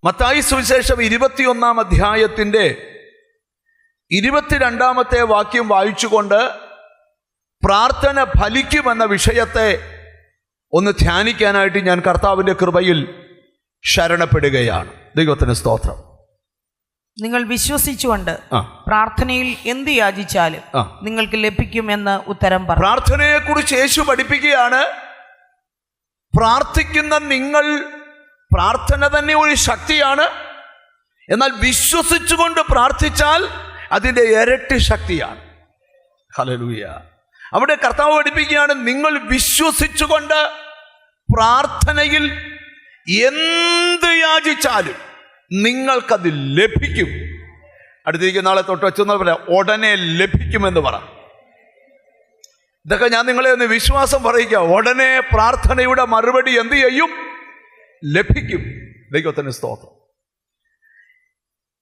മത്തായി സുവിശേഷം 21 അധ്യായത്തിൻ്റെ 22 വാക്യം വായിച്ചുകൊണ്ട് പ്രാർത്ഥന ഫലിക്കുമെന്ന വിഷയത്തെ ഒന്ന് ധ്യാനിക്കാനായിട്ട് ഞാൻ കർത്താവിൻ്റെ കൃപയിൽ ശരണപ്പെടുകയാണ്. ദൈവത്തിന് സ്തോത്രം. നിങ്ങൾ വിശ്വസിച്ചുകൊണ്ട് പ്രാർത്ഥനയിൽ എന്ത് യാചിച്ചാലും നിങ്ങൾക്ക് ലഭിക്കുമെന്ന് ഉത്തരം പറഞ്ഞു. പ്രാർത്ഥനയെക്കുറിച്ച് യേശു പഠിപ്പിക്കുകയാണ്. പ്രാർത്ഥിക്കുന്ന നിങ്ങൾ, പ്രാർത്ഥന തന്നെ ഒരു ശക്തിയാണ്. എന്നാൽ വിശ്വസിച്ചുകൊണ്ട് പ്രാർത്ഥിച്ചാൽ അതിൻ്റെ ഇരട്ടി ശക്തിയാണ്. ഹല്ലേലൂയ. അവിടെ കർത്താവ് പഠിപ്പിക്കുകയാണ്, നിങ്ങൾ വിശ്വസിച്ചുകൊണ്ട് പ്രാർത്ഥനയിൽ എന്ത് യാചിച്ചാലും നിങ്ങൾക്കത് ലഭിക്കും. അടുത്തിരിക്കുന്ന നാളെ തൊട്ട് വെച്ചെന്ന് പറയാം, ഉടനെ ലഭിക്കുമെന്ന് പറ. ഇതൊക്കെ ഞാൻ നിങ്ങളെ ഒന്ന് വിശ്വാസം പറയിക്കുക. ഉടനെ പ്രാർത്ഥനയുടെ മറുപടി എന്ത് ചെയ്യും? ലഭിക്കും. ദൈവത്തിന് സ്തോത്രം.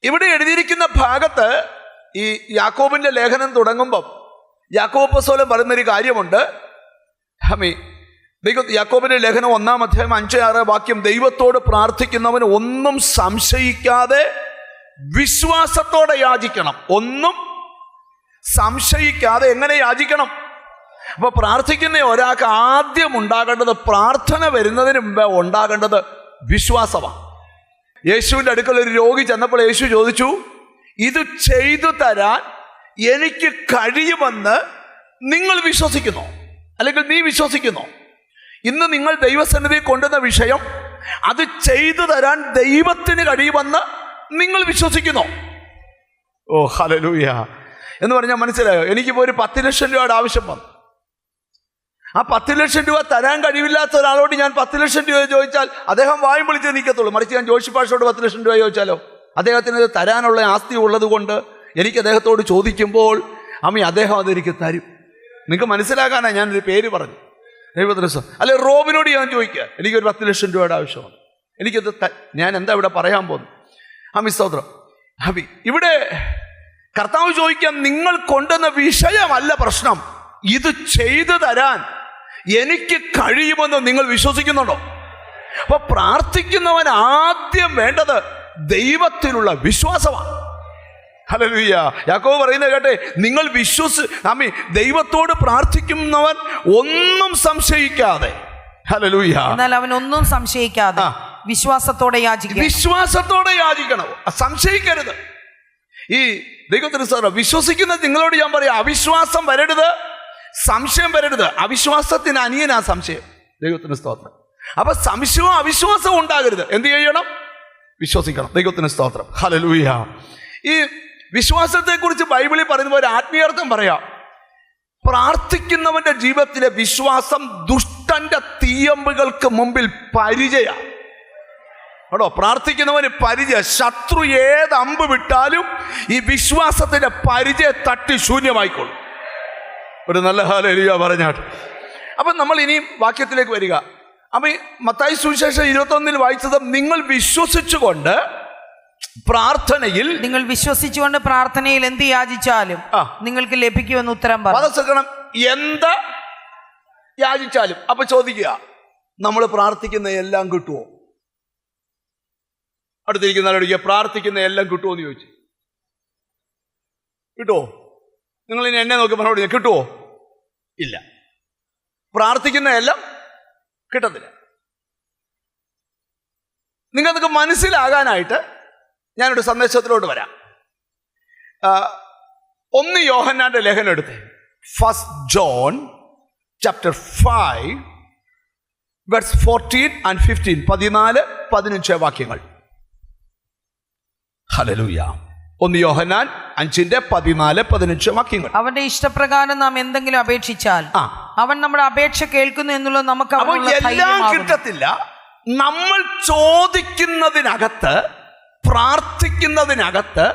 ഇവിടെ എഴുതിയിരിക്കുന്ന ഭാഗത്ത് ഈ യാക്കോബിന്റെ ലേഖനം തുടങ്ങുമ്പം യാക്കോബ് അപ്പോസ്തലൻ പറയുന്നൊരു കാര്യമുണ്ട്. യാക്കോബിന്റെ ലേഖനം 1 അധ്യായം 5-6 വാക്യം, ദൈവത്തോട് പ്രാർത്ഥിക്കുന്നവൻ ഒന്നും സംശയിക്കാതെ വിശ്വാസത്തോടെ യാചിക്കണം. ഒന്നും സംശയിക്കാതെ എങ്ങനെ യാചിക്കണം? അപ്പൊ പ്രാർത്ഥിക്കുന്ന ഒരാൾക്ക് ആദ്യം ഉണ്ടാകേണ്ടത്, പ്രാർത്ഥന വരുന്നതിന് മുമ്പേ ഉണ്ടാകേണ്ടത് വിശ്വാസമാണ്. യേശുവിൻ്റെ അടുക്കൽ ഒരു രോഗി ചെന്നപ്പോൾ യേശു ചോദിച്ചു, ഇത് ചെയ്തു തരാൻ എനിക്ക് കഴിയുമെന്ന് നിങ്ങൾ വിശ്വസിക്കുന്നോ? അല്ലെങ്കിൽ നീ വിശ്വസിക്കുന്നോ? ഇന്ന് നിങ്ങൾ ദൈവസന്നിധി കൊണ്ടുവന്ന വിഷയം, അത് ചെയ്തു തരാൻ ദൈവത്തിന് കഴിയുമെന്ന് നിങ്ങൾ വിശ്വസിക്കുന്നോ? ഓ ഹല്ലേലൂയ എന്ന് പറഞ്ഞാൽ മനസ്സിലായോ? എനിക്കിപ്പോൾ ഒരു 10 ലക്ഷം രൂപയുടെ ആവശ്യം വന്നു. ആ 10 ലക്ഷം രൂപ തരാൻ കഴിവില്ലാത്ത ഒരാളോട് ഞാൻ 10 ലക്ഷം രൂപ ചോദിച്ചാൽ അദ്ദേഹം വായും വിളിച്ചേ നിൽക്കത്തുള്ളൂ. മറിച്ച് ഞാൻ ജോഷി പാഷയോട് 10 ലക്ഷം രൂപ ചോദിച്ചാലോ, അദ്ദേഹത്തിന് ഇത് തരാനുള്ള ആസ്തി ഉള്ളത് കൊണ്ട് എനിക്ക് അദ്ദേഹത്തോട് ചോദിക്കുമ്പോൾ അദ്ദേഹം അതെനിക്ക് തരും. നിങ്ങൾക്ക് മനസ്സിലാക്കാനാണ് ഞാനൊരു പേര് പറഞ്ഞു. അല്ലെ റോബിനോട് ഞാൻ ചോദിക്കുക, എനിക്കൊരു 10 ലക്ഷം രൂപയുടെ ആവശ്യമാണ്, എനിക്കത് ഞാൻ എന്താ ഇവിടെ പറയാൻ പോകുന്നു? സ്തോത്രം. ഇവിടെ കർത്താവ് ചോദിക്കാം, നിങ്ങൾ കൊണ്ടുവന്ന വിഷയമല്ല പ്രശ്നം, ഇത് ചെയ്തു തരാൻ എനിക്ക് കഴിയുമെന്ന് നിങ്ങൾ വിശ്വസിക്കുന്നുണ്ടോ? അപ്പൊ പ്രാർത്ഥിക്കുന്നവൻ ആദ്യം വേണ്ടത് ദൈവത്തിലുള്ള വിശ്വാസമാണ്. ഹല്ലേലൂയ. യാക്കോബ് പറയുന്നത് കേട്ടെ, നിങ്ങൾ ദൈവത്തോട് പ്രാർത്ഥിക്കുന്നവൻ ഒന്നും സംശയിക്കാതെ, ഹല്ലേലൂയ, എന്നാൽ അവൻ ഒന്നും സംശയിക്കാതെ വിശ്വാസത്തോടെ യാചിക്കണം. വിശ്വാസത്തോടെ യാചിക്കണം, സംശയിക്കരുത്. ഈ ദൈവത്തിന് സാർ വിശ്വസിക്കുന്ന നിങ്ങളോട് ഞാൻ പറയാം, അവിശ്വാസം വരരുത്, സംശയം വരരുത്. അവിശ്വാസത്തിന് അനിയനാ സംശയം. ദൈവത്തിന് സ്തോത്രം. അപ്പൊ സംശയവും അവിശ്വാസവും ഉണ്ടാകരുത്. എന്ത് ചെയ്യണം? വിശ്വസിക്കണം. ദൈവത്തിന് സ്തോത്രം. ഹല്ലേലൂയ. ഈ വിശ്വാസത്തെ കുറിച്ച് ബൈബിളിൽ പറയുന്ന ഒരു ആത്മീയാർത്ഥം പറയാം. പ്രാർത്ഥിക്കുന്നവന്റെ ജീവിതത്തിലെ വിശ്വാസം ദുഷ്ടന്റെ തീയമ്പുകൾക്ക് മുമ്പിൽ പരിചയമാണ്. കേട്ടോ, പ്രാർത്ഥിക്കുന്നവന് പരിചയ. ശത്രു ഏത് അമ്പ് വിട്ടാലും ഈ വിശ്വാസത്തിന്റെ പരിചയം തട്ടി ശൂന്യമായിക്കൊള്ളും. ഒരു നല്ല ഹല്ലേലൂയ പറഞ്ഞാട്ട്. അപ്പൊ നമ്മൾ ഇനി വാക്യത്തിലേക്ക് വരിക. അപ്പൊ മത്തായി സുവിശേഷം 21 വായിച്ചത്, നിങ്ങൾ വിശ്വസിച്ചുകൊണ്ട് പ്രാർത്ഥനയിൽ, നിങ്ങൾ വിശ്വസിച്ചുകൊണ്ട് പ്രാർത്ഥനയിൽ എന്ത് യാചിച്ചാലും നിങ്ങൾക്ക് ലഭിക്കുമെന്ന് ഉത്തരം പറഞ്ഞു. എന്ത് യാചിച്ചാലും. അപ്പൊ ചോദിക്കുക, നമ്മൾ പ്രാർത്ഥിക്കുന്ന എല്ലാം കിട്ടുമോ? അടുത്തിരിക്കുന്ന പ്രാർത്ഥിക്കുന്ന എല്ലാം കിട്ടുമോ എന്ന് ചോദിച്ചു. കിട്ടുമോ? നിങ്ങൾ ഇനി എന്നെ നോക്കി പറഞ്ഞോട്, കിട്ടുമോ? ഇല്ല. പ്രാർത്ഥിക്കുന്ന എല്ലാം കിട്ടത്തില്ല. നിങ്ങൾക്കൊക്കെ മനസ്സിലാകാനായിട്ട് ഞാനൊരു സന്ദേശത്തിലോട്ട് വരാം. 1 യോഹന്നാന്റെ ലേഖനം എടുത്തേ. 1 John chapter 5 verse 14 and 15, 14-15 വാക്യങ്ങൾ. ഹല്ലേലൂയ. 1 യോഹന്നാൻ 5:14-15 വാക്യങ്ങൾ. അവന്റെ ഇഷ്ടപ്രകാരം നാം എന്തെങ്കിലും അപേക്ഷിച്ചാൽ അവൻ നമ്മുടെ അപേക്ഷ കേൾക്കുന്നു എന്നുള്ളത് നമുക്ക് എല്ലാം കിട്ടത്തില്ല. നമ്മൾ ചോദിക്കുന്നതിനകത്ത്, പ്രാർത്ഥിക്കുന്നതിനകത്ത്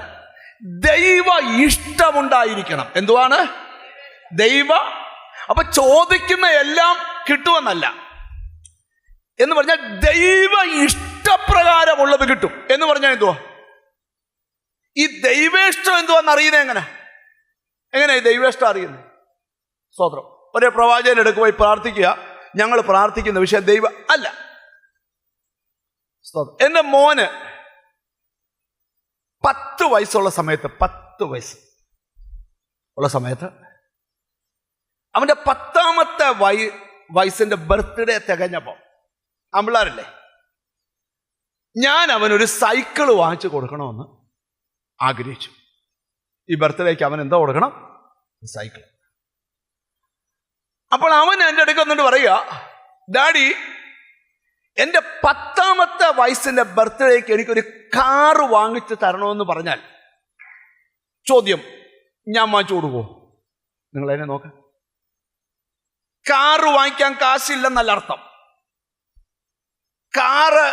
ദൈവ ഇഷ്ടമുണ്ടായിരിക്കണം. എന്തുവാണ്? ദൈവ. അപ്പൊ ചോദിക്കുന്ന എല്ലാം കിട്ടുമെന്നല്ല. എന്ന് പറഞ്ഞാൽ ദൈവ ഇഷ്ടപ്രകാരമുള്ളത് കിട്ടും എന്ന് പറഞ്ഞാൽ എന്തുവാ? ഈ ദൈവേഷ്ടം എന്തുവാന്ന് അറിയുന്നത് എങ്ങനെ ഈ ദൈവേഷ്ടം അറിയുന്നത്? സ്തോത്രം. ഒരേ പ്രവാചകൻ എടുക്ക് പോയി പ്രാർത്ഥിക്കുക, ഞങ്ങൾ പ്രാർത്ഥിക്കുന്ന വിഷയം ദൈവ അല്ല. സ്തോത്രം. എൻ്റെ മോന് 10 വയസ്സുള്ള സമയത്ത് 10 വയസ്സ് ഉള്ള സമയത്ത് അവൻ്റെ 10ാമത്തെ വയസ്സിൻ്റെ ബർത്ത്ഡേ തികഞ്ഞപ്പോൾ അമ്പിളാരല്ലേ, ഞാൻ അവനൊരു സൈക്കിള് വാങ്ങിച്ചു കൊടുക്കണമെന്ന് ആഗ്രഹിച്ചു. ഈ ബർത്ത്ഡേക്ക് അവൻ എന്താ കൊടുക്കണം? സൈക്കിൾ. അപ്പോൾ അവൻ എൻ്റെ അടുക്ക് വന്നിട്ട് പറയുക, ഡാഡി, എൻ്റെ 10ാമത്തെ വയസ്സിൻ്റെ ബർത്ത്ഡേക്ക് എനിക്കൊരു കാറ് വാങ്ങിച്ച് തരണമെന്ന് പറഞ്ഞാൽ ചോദ്യം, ഞാൻ വാങ്ങിച്ചു കൊടുക്കുമോ? നിങ്ങളതിനെ നോക്കാം. കാറ് വാങ്ങിക്കാൻ കാശില്ലെന്നല്ല അർത്ഥം, കാറ്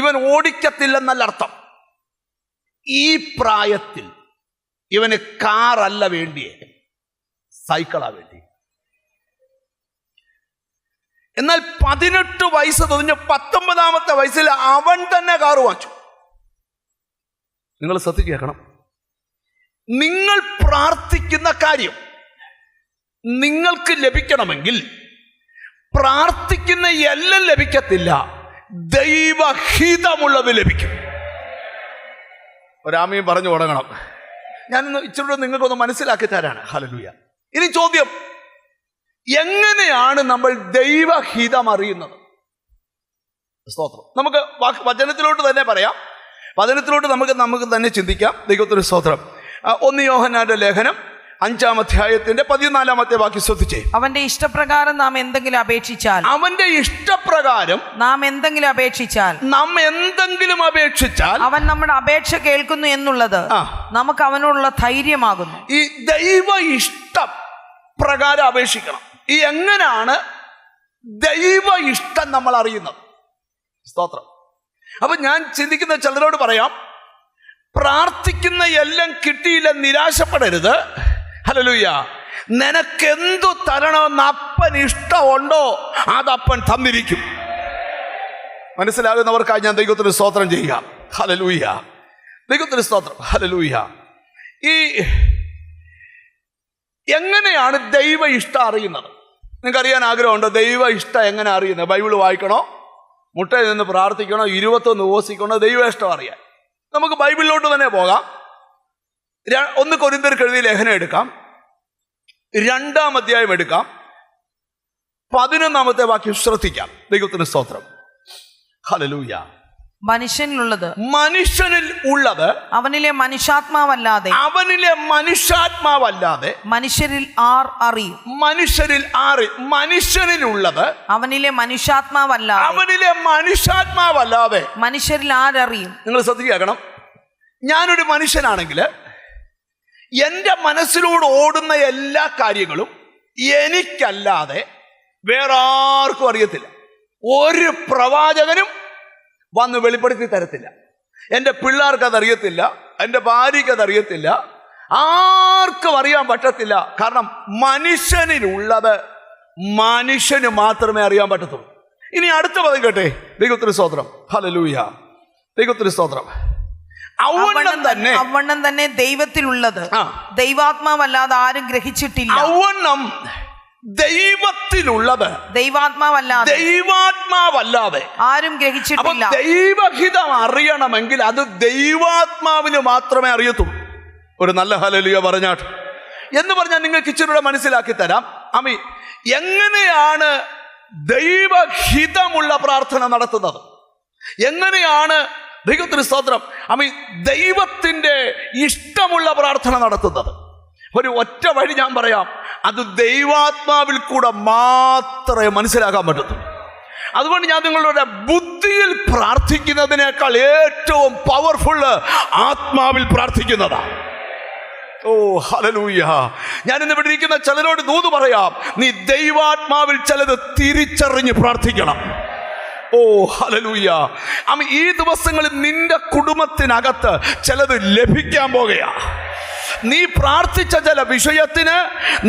ഇവൻ ഓടിക്കത്തില്ലെന്നല്ല അർത്ഥം. ഈ പ്രായത്തിൽ ഇവന് കാറല്ല വേണ്ടിയേ, സൈക്കിളാ വേണ്ടി. എന്നാൽ 18 വയസ്സ് തുടങ്ങി 19ാമത്തെ വയസ്സിൽ അവൻ തന്നെ കാറ് വാങ്ങിച്ചു. നിങ്ങൾ ശ്രദ്ധിച്ച് കേൾക്കണം. നിങ്ങൾ പ്രാർത്ഥിക്കുന്ന കാര്യം നിങ്ങൾക്ക് ലഭിക്കണമെങ്കിൽ പ്രാർത്ഥിക്കുന്ന എല്ലാം ലഭിക്കത്തില്ല, ദൈവഹിതമുള്ളത് ലഭിക്കും. ഒരാമയും പറഞ്ഞു തുടങ്ങണം. ഞാനിന്ന് ഇച്ചിരി നിങ്ങൾക്കൊന്ന് മനസ്സിലാക്കി തരാണ്. ഹല്ലേലൂയ. ഇനി ചോദ്യം, എങ്ങനെയാണ് നമ്മൾ ദൈവഹിതം അറിയുന്നത്? സ്തോത്രം. നമുക്ക് വചനത്തിലോട്ട് തന്നെ പറയാം, വചനത്തിലോട്ട് നമുക്ക് തന്നെ ചിന്തിക്കാം. ദൈവത്തിന് സ്തോത്രം. 1 യോഹന്നാന്റെ ലേഖനം 5-ാം അധ്യായത്തിന്റെ 14-ാമത്തെ വാക്യം ശ്രദ്ധിച്ചേ. അവന്റെ ഇഷ്ടപ്രകാരം നാം എന്തെങ്കിലും അപേക്ഷിച്ചാൽ, അവന്റെ ഇഷ്ടപ്രകാരം നാം എന്തെങ്കിലും അപേക്ഷിച്ചാൽ അവൻ നമ്മുടെ അപേക്ഷ കേൾക്കുന്നു എന്നുള്ളത് നമുക്ക് അവനോടുള്ള ധൈര്യമാകുന്നു. ഈ ദൈവ ഇഷ്ടം പ്രകാരം അപേക്ഷിക്കണം. ഈ എങ്ങനെയാണ് ദൈവ ഇഷ്ടം നമ്മൾ അറിയുന്നത്? സ്തോത്രം. അപ്പൊ ഞാൻ ചിന്തിക്കുന്ന ചിലരോട് പറയാം, പ്രാർത്ഥിക്കുന്ന എല്ലാം കിട്ടിയില്ല, നിരാശപ്പെടരുത്. ഹല്ലേലൂയ. നിനക്കെന്തു തരണമെന്ന് അപ്പൻ ഇഷ്ടമുണ്ടോ അതപ്പൻ തന്നിരിക്കും. മനസ്സിലാകുന്നവർക്കായി ഞാൻ ദൈവത്തിന് സ്തോത്രം ചെയ്യുക. ഹല്ലേലൂയ. ദൈവത്തിന് സ്തോത്രം. ഹല്ലേലൂയ. ഈ എങ്ങനെയാണ് ദൈവ ഇഷ്ടം അറിയുന്നത്? നിങ്ങൾക്കറിയാൻ ആഗ്രഹമുണ്ടോ ദൈവ ഇഷ്ടം എങ്ങനെ അറിയുന്നത്? ബൈബിൾ വായിക്കണോ, മുട്ടയിൽ നിന്ന് പ്രാർത്ഥിക്കണോ, 21 ഉപവസിക്കണോ? ദൈവ ഇഷ്ടം അറിയാൻ നമുക്ക് ബൈബിളിലോട്ട് തന്നെ പോകാം. 1 കൊരിന്ത്യർക്ക് എഴുതിയ ലേഖനം എടുക്കാം, 2-ാം അധ്യായം എടുക്കാം, 11-ാമത്തെ വാക്യം ശ്രദ്ധിക്കാം. ദൈവത്തിന് സ്തോത്രം. ഹല്ലേലൂയ. മനുഷ്യനിൽ ഉള്ളത് അവനിലെ മനുഷ്യാത്മാവല്ലാതെ മനുഷ്യരിൽ ആർ അറിയും? മനുഷ്യനിലുള്ളത് അവനിലെ മനുഷ്യാത്മാവല്ലാതെ മനുഷ്യരിൽ ആരറിയും? നിങ്ങൾ ശ്രദ്ധിക്കണം. ഞാനൊരു മനുഷ്യനാണെങ്കിൽ എൻ്റെ മനസ്സിലൂടെ ഓടുന്ന എല്ലാ കാര്യങ്ങളും എനിക്കല്ലാതെ വേറെ ആർക്കും അറിയത്തില്ല. ഒരു പ്രവാചകനും വന്ന് വെളിപ്പെടുത്തി തരത്തില്ല. എൻ്റെ പിള്ളേർക്ക് അതറിയത്തില്ല, എൻ്റെ ഭാര്യയ്ക്ക് അതറിയത്തില്ല, ആർക്കും അറിയാൻ പറ്റത്തില്ല. കാരണം മനുഷ്യനിലുള്ളത് മനുഷ്യന് മാത്രമേ അറിയാൻ പറ്റത്തുള്ളൂ. ഇനി അടുത്ത പദം കേട്ടെ. ദൈവത്തിന് സ്തോത്രം. ഹല്ലേലൂയ. ദൈവത്തിന് സ്തോത്രം. അവണ്ണം തന്നെ ദൈവത്തിലുള്ളത് ദൈവാത്മാവല്ലാതെ ആരും ഗ്രഹിച്ചിട്ടില്ല. അവണ്ണം ദൈവത്തിലുള്ളത് ദൈവാത്മാവല്ലാതെ ആരും ഗ്രഹിച്ചിട്ടില്ല. ദൈവഹിതം അറിയണമെങ്കിൽ അത് ദൈവാത്മാവിന് മാത്രമേ അറിയത്തുള്ളൂ. ഒരു നല്ല ഹല്ലേലൂയ പറഞ്ഞാട്ട് എന്ന് പറഞ്ഞാൽ നിങ്ങൾക്ക് ഇച്ചിരി മനസ്സിലാക്കി തരാം. അമ്മി, എങ്ങനെയാണ് ദൈവഹിതമുള്ള പ്രാർത്ഥന നടത്തുന്നത്? എങ്ങനെയാണ് ദൈവത്തിന് സ്തോത്രം അമ്മി ദൈവത്തിൻ്റെ ഇഷ്ടമുള്ള പ്രാർത്ഥന നടത്തുന്നത്? ഒരു ഒറ്റ വഴി ഞാൻ പറയാം, അത് ദൈവാത്മാവിൽ കൂടെ മാത്രമേ മനസ്സിലാക്കാൻ പറ്റത്തുള്ളൂ. അതുകൊണ്ട് ഞാൻ നിങ്ങളുടെ ബുദ്ധിയിൽ പ്രാർത്ഥിക്കുന്നതിനേക്കാൾ ഏറ്റവും പവർഫുൾ ആത്മാവിൽ പ്രാർത്ഥിക്കുന്നതാണ്. ഓ ഹല്ലേലൂയ. ഞാൻ ഇന്ന് ഇവിടെ ഇരിക്കുന്ന ചിലരോട് ദൂത് പറയാം, നീ ദൈവാത്മാവിൽ ചിലത് തിരിച്ചറിഞ്ഞ് പ്രാർത്ഥിക്കണം. ഓ ഹല്ലേലൂയ. ഈ ദിവസങ്ങളിൽ നിന്റെ കുടുംബത്തിനകത്ത് ചിലത് ലഭിക്കാൻ പോകുകയാ. നീ പ്രാർത്ഥിച്ച ചില വിഷയത്തിന്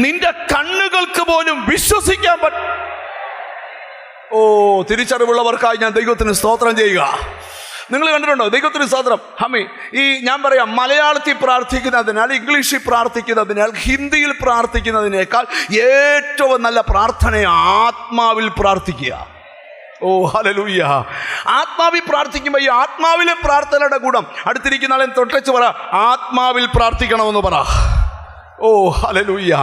നിന്റെ കണ്ണുകൾക്ക് പോലും വിശ്വസിക്കാൻ പറ്റും. ഓ ഓ, തിരിച്ചറിവുള്ളവർക്കായി ഞാൻ ദൈവത്തിന് സ്തോത്രം ചെയ്യുക. നിങ്ങൾ കണ്ടിട്ടുണ്ടോ? ദൈവത്തിന് സ്തോത്രം. ഈ ഞാൻ പറയാം, മലയാളത്തിൽ പ്രാർത്ഥിക്കുന്നതിനാൽ, ഇംഗ്ലീഷിൽ പ്രാർത്ഥിക്കുന്നതിനാൽ, ഹിന്ദിയിൽ പ്രാർത്ഥിക്കുന്നതിനേക്കാൾ ഏറ്റവും നല്ല പ്രാർത്ഥന ആത്മാവിൽ പ്രാർത്ഥിക്കുക. ഓ ഹല്ലേലൂയ. ആത്മാവിൽ പ്രാർത്ഥിക്കുമ്പോൾ ഈ ആത്മാവിലെ പ്രാർത്ഥനയുടെ ഗുണം അടുത്തിരിക്കുന്ന ആളെ തൊട്ടച്ച് പറ, ആത്മാവിൽ പ്രാർത്ഥിക്കണമെന്ന് പറ. ഓ ഹല്ലേലൂയ.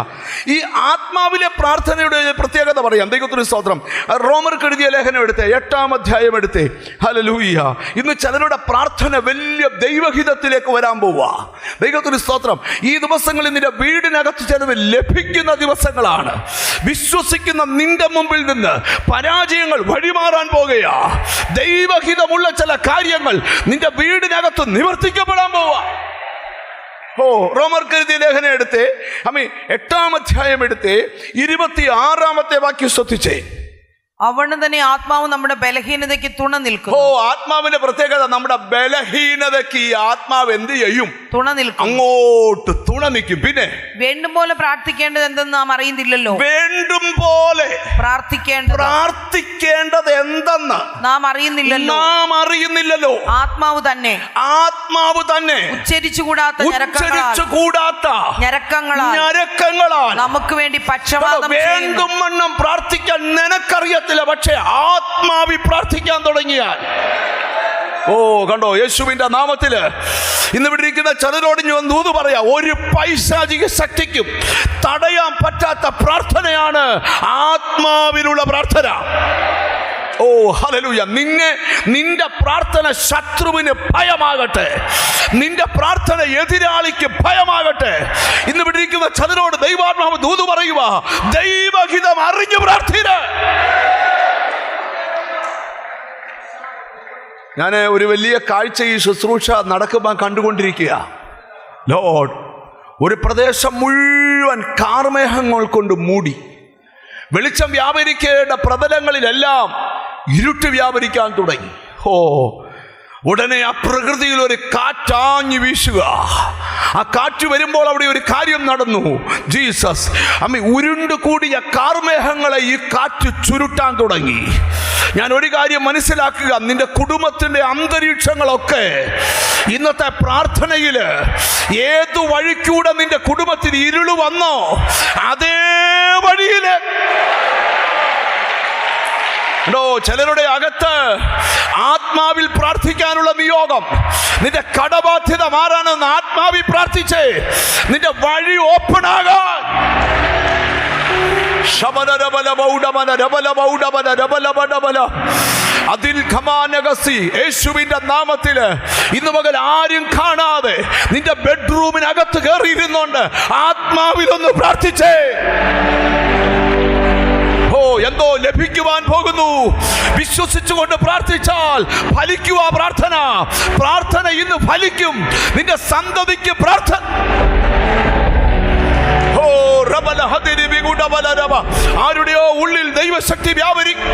ഈ ആത്മാവിലെ പ്രാർത്ഥനയുടെ പ്രത്യേകത പറയാം. ദൈവത്തിന് സ്തോത്രം. റോമർക്ക് എഴുതിയ ലേഖനം എടുത്തേ, 8-ാം അധ്യായം എടുത്തേ. ഹല്ലേലൂയ. ഇന്ന് ചിലരുടെ പ്രാർത്ഥന വലിയ ദൈവഹിതത്തിലേക്ക് വരാൻ പോവുക. ദൈവത്തിന് സ്തോത്രം. ഈ ദിവസങ്ങളിൽ നിന്റെ വീടിനകത്ത് ചിലവ് ലഭിക്കുന്ന ദിവസങ്ങളാണ്. വിശ്വസിക്കുന്ന നിന്റെ മുമ്പിൽ നിന്ന് പരാജയങ്ങൾ വഴിമാറാൻ പോകുകയാ. ദൈവഹിതമുള്ള ചില കാര്യങ്ങൾ നിന്റെ വീടിനകത്ത് നിവർത്തിക്കപ്പെടാൻ പോവുക. ഓ, റോമർക്ക് എഴുതിയ ലേഖനം എടുത്തേ, 8-ാം അധ്യായം എടുത്തേ, 26-ാമത്തെ വാക്യം ശ്രദ്ധിച്ചേ. അവണ് തന്നെ ആത്മാവ് നമ്മുടെ ബലഹീനതയ്ക്ക് തുണ നിൽക്കും. ഓ, ആത്മാവിന്റെ പ്രത്യേകത, നമ്മുടെ ബലഹീനതയ്ക്ക് ഈ ആത്മാവ് എന്ത് ചെയ്യും? തുണ നിൽക്കും. അങ്ങോട്ട് തുണ നിൽക്കും. പിന്നെ വേണ്ടും പോലെ പ്രാർത്ഥിക്കേണ്ടത് എന്തെന്ന് നാം അറിയുന്നില്ലല്ലോ. വേണ്ടും പോലെ പ്രാർത്ഥിക്കേണ്ടത് എന്തെന്ന് നാം അറിയുന്നില്ലല്ലോ. ആത്മാവ് തന്നെ ഉച്ചരിച്ചുകൂടാത്ത ഞരക്കങ്ങളാൽ നമുക്ക് വേണ്ടി പക്ഷവാദം വേണ്ടും വണ്ണം പ്രാർത്ഥിക്കാൻ നിനക്കറിയത്തില്ല. പക്ഷേ ആത്മാവി പ്രാർത്ഥിക്കാൻ തുടങ്ങിയാൽ, ഓ കണ്ടോ, യേശുവിന്റെ നാമത്തില് ഇന്ന് ഇവിടെ ഇരിക്കുന്ന ചിലരോട് ഞാൻ ദൂത് പറയാ, ഒരു പൈശാചിക ശക്തിക്കും തടയാൻ പറ്റാത്ത പ്രാർത്ഥനയാണ് ആത്മാവിലുള്ള പ്രാർത്ഥന. ഓ ഹല്ലേലൂയ. നിന്റെ പ്രാർത്ഥന ശത്രുവിന് ഭയമാകട്ടെ, നിന്റെ പ്രാർത്ഥന എതിരാളിക്ക് ഭയമാകട്ടെ. ഇന്ന് ഇവിടെ ഇരിക്കുന്ന ചിലരോട് ദൈവാത്മാവ് ദൂത് പറയുക, ദൈവഹിതം അറിഞ്ഞു പ്രാർത്ഥിക്ക. ഞാൻ ഒരു വലിയ കാഴ്ച ഈ ശുശ്രൂഷ നടക്കുമ്പോൾ കണ്ടുകൊണ്ടിരിക്കുക. ലോർഡ്, ഒരു പ്രദേശം മുഴുവൻ കാർമേഘങ്ങൾ കൊണ്ട് മൂടി, വെളിച്ചം വ്യാപരിക്കേണ്ട പ്രതലങ്ങളിലെല്ലാം ഇരുട്ട് വ്യാപരിക്കാൻ തുടങ്ങി. ഓ, ഉടനെ ആ പ്രകൃതിയിൽ ഒരു കാറ്റാഞ്ഞു വീശുക. ആ കാറ്റ് വരുമ്പോൾ അവിടെ ഒരു കാര്യം നടന്നു. ജീസസ്, ഉരുണ്ടു കൂടിയ കാർമേഘങ്ങളെ ഈ കാറ്റ് ചുരുട്ടാൻ തുടങ്ങി. ഞാൻ ഒരു കാര്യം മനസ്സിലാക്കുക, നിന്റെ കുടുംബത്തിന്റെ അന്തരീക്ഷങ്ങളൊക്കെ ഇന്നത്തെ പ്രാർത്ഥനയിൽ ഏതു വഴിക്കൂടെ നിന്റെ കുടുംബത്തിന് ഇരുള് വന്നോ അതേ വഴിയില് ചിലരുടെ അകത്ത് ആത്മാവിൽ പ്രാർത്ഥിക്കാനുള്ള നിയോഗം. നിന്റെ കടബാധ്യത മാറാനെന്ന് ആത്മാവിൽ പ്രാർത്ഥിച്ചേ നിന്റെ വഴി ഓപ്പൺ ആകാൻ. യേശുവിന്റെ നാമത്തില് ഇന്ന് മകൻ ആരും കാണാതെ നിന്റെ ബെഡ്റൂമിനകത്ത് കയറിയിരുന്നോണ്ട് ആത്മാവിലൊന്ന് പ്രാർത്ഥിച്ചേ. എന്തോ ലഭിക്കുവാൻ പോകുന്നു. വിശ്വസിച്ചുകൊണ്ട് പ്രാർത്ഥിച്ചാൽ ഫലിക്കുക. പ്രാർത്ഥന ഇന്ന് ഫലിക്കും. നിന്റെ സന്തതിക്ക് പ്രാർത്ഥന. ആരുടെയോ ഉള്ളിൽ ദൈവശക്തി വ്യാപരിക്കും.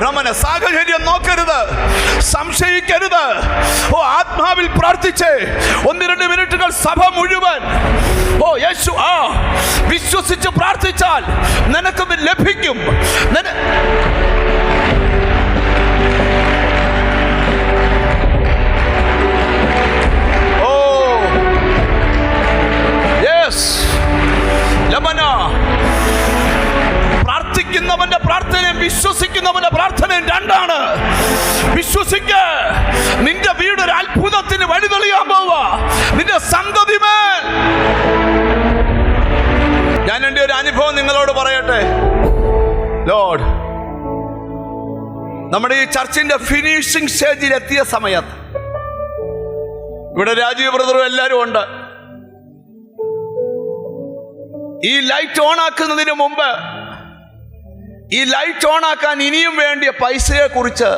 രമന സാഹചര്യം നോക്കരുത്, സംശയിക്കരുത്. ആത്മാവിൽ പ്രാർത്ഥിച്ചേ 1-2 മിനിറ്റുകൾ സഭ മുഴുവൻ യേശു വിശ്വസിച്ച് പ്രാർത്ഥിച്ചാൽ നിനക്കത് ലഭിക്കും. പ്രാർത്ഥിക്കുന്നവന്റെ പ്രാർത്ഥനയും വിശ്വസിക്കുന്നവന്റെ പ്രാർത്ഥനയും രണ്ടാണ്. വിശ്വസിക്ക, നിന്റെ വീട് ഒരു അത്ഭുതത്തിന് വഴിതെളിയാൻ പോവുക. നിന്റെ സന്തതിമേൽ. ഞാൻ എൻ്റെ ഒരു അനുഭവം നിങ്ങളോട് പറയട്ടെ. ലോർഡ്, നമ്മുടെ ഈ ചർച്ചിന്റെ ഫിനിഷിംഗ് സ്റ്റേജിൽ എത്തിയ സമയത്ത് ഇവിടെ രാജീവ് ബ്രദറും എല്ലാവരും ഉണ്ട്. ഈ ലൈറ്റ് ഓൺ ആക്കുന്നതിന് മുമ്പ് ഈ ലൈറ്റ് ഓൺ ആക്കാൻ ഇനിയും വേണ്ടിയ പൈസയെ കുറിച്ച്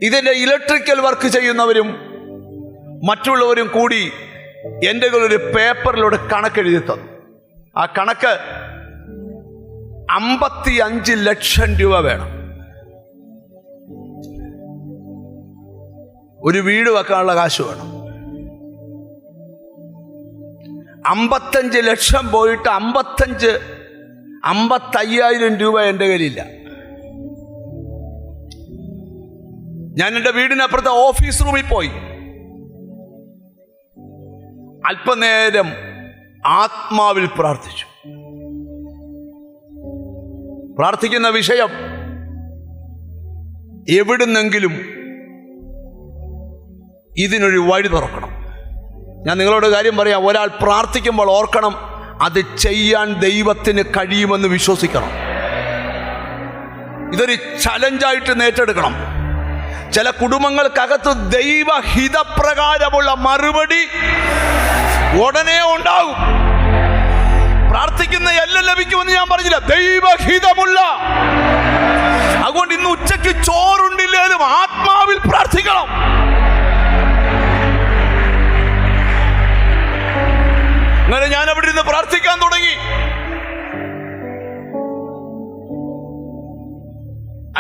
ഇതിന്റെ ഇലക്ട്രിക്കൽ വർക്ക് ചെയ്യുന്നവരും മറ്റുള്ളവരും കൂടി എൻ്റെ ഒരു പേപ്പറിലൂടെ കണക്കെഴുതി തന്നു. ആ കണക്ക് 55 ലക്ഷം രൂപ വേണം. ഒരു വീട് വെക്കാനുള്ള കാശ് വേണം. 55 ലക്ഷം പോയിട്ട് 55,000 രൂപ എൻ്റെ കയ്യിലില്ല. ഞാൻ എൻ്റെ വീടിനപ്പുറത്തെ ഓഫീസ് റൂമിൽ പോയി അല്പനേരം ആത്മാവിൽ പ്രാർത്ഥിച്ചു. പ്രാർത്ഥിക്കുന്ന വിഷയം എവിടുന്നെങ്കിലും ഇതിനൊരു വഴി തുറക്കണം. ഞാൻ നിങ്ങളോട് കാര്യം പറയാം. ഒരാൾ പ്രാർത്ഥിക്കുമ്പോൾ ഓർക്കണം, അത് ചെയ്യാൻ ദൈവത്തിന് കഴിയുമെന്ന് വിശ്വസിക്കണം. ഇതൊരു ചലഞ്ചായിട്ട് ഏറ്റെടുക്കണം. ചില കുടുംബങ്ങൾക്കകത്ത് ദൈവഹിതപ്രകാരമുള്ള മറുപടി ഉടനെ ഉണ്ടാകും. പ്രാർത്ഥിക്കുന്ന എല്ലാം ലഭിക്കുമെന്ന് ഞാൻ പറഞ്ഞില്ല, ദൈവഹിതമുള്ള. അതുകൊണ്ട് ഇന്ന് ഉച്ചയ്ക്ക് ചോറുണ്ടില്ലേലും ആത്മാവിൽ പ്രാർത്ഥിക്കണം. അങ്ങനെ ഞാൻ അവിടെ ഇരുന്ന് പ്രാർത്ഥിക്കാൻ തുടങ്ങി.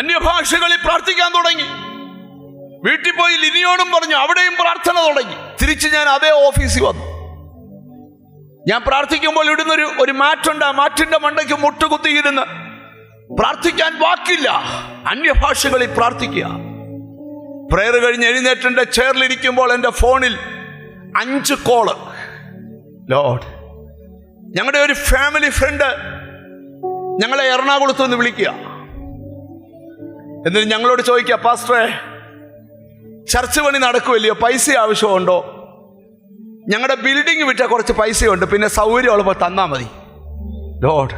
അന്യഭാഷകളിൽ പ്രാർത്ഥിക്കാൻ തുടങ്ങി. വീട്ടിൽ പോയി ലിനിയോടും പറഞ്ഞു, അവിടെയും പ്രാർത്ഥന തുടങ്ങി. തിരിച്ച് ഞാൻ അതേ ഓഫീസിൽ വന്നു. ഞാൻ പ്രാർത്ഥിക്കുമ്പോൾ ഇവിടുന്ന് ഒരു മാറ്റുണ്ട്. ആ മാറ്റിന്റെ മണ്ടയ്ക്ക് മുട്ടുകുത്തിയിരുന്ന് പ്രാർത്ഥിക്കാൻ വാക്കില്ല, അന്യഭാഷകളിൽ പ്രാർത്ഥിക്കുക. പ്രേയർ കഴിഞ്ഞ് എഴുന്നേറ്റെൻ്റെ ചെയറിലിരിക്കുമ്പോൾ എൻ്റെ ഫോണിൽ 5 കോള്. ലോർഡ്, ഞങ്ങളുടെ ഒരു ഫാമിലി ഫ്രണ്ട് ഞങ്ങളെ എറണാകുളത്ത് നിന്ന് വിളിക്കുക. എന്നിട്ട് ഞങ്ങളോട് ചോദിക്കുക, പാസ്റ്ററെ, ചർച്ച് പണി നടക്കുമല്ലയോ, പൈസ ആവശ്യമുണ്ടോ? ഞങ്ങളുടെ ബിൽഡിംഗ് വിറ്റാൽ കുറച്ച് പൈസയുണ്ട്, പിന്നെ സൗകര്യമുള്ളപ്പോൾ തന്നാൽ മതി. ലോർഡ്,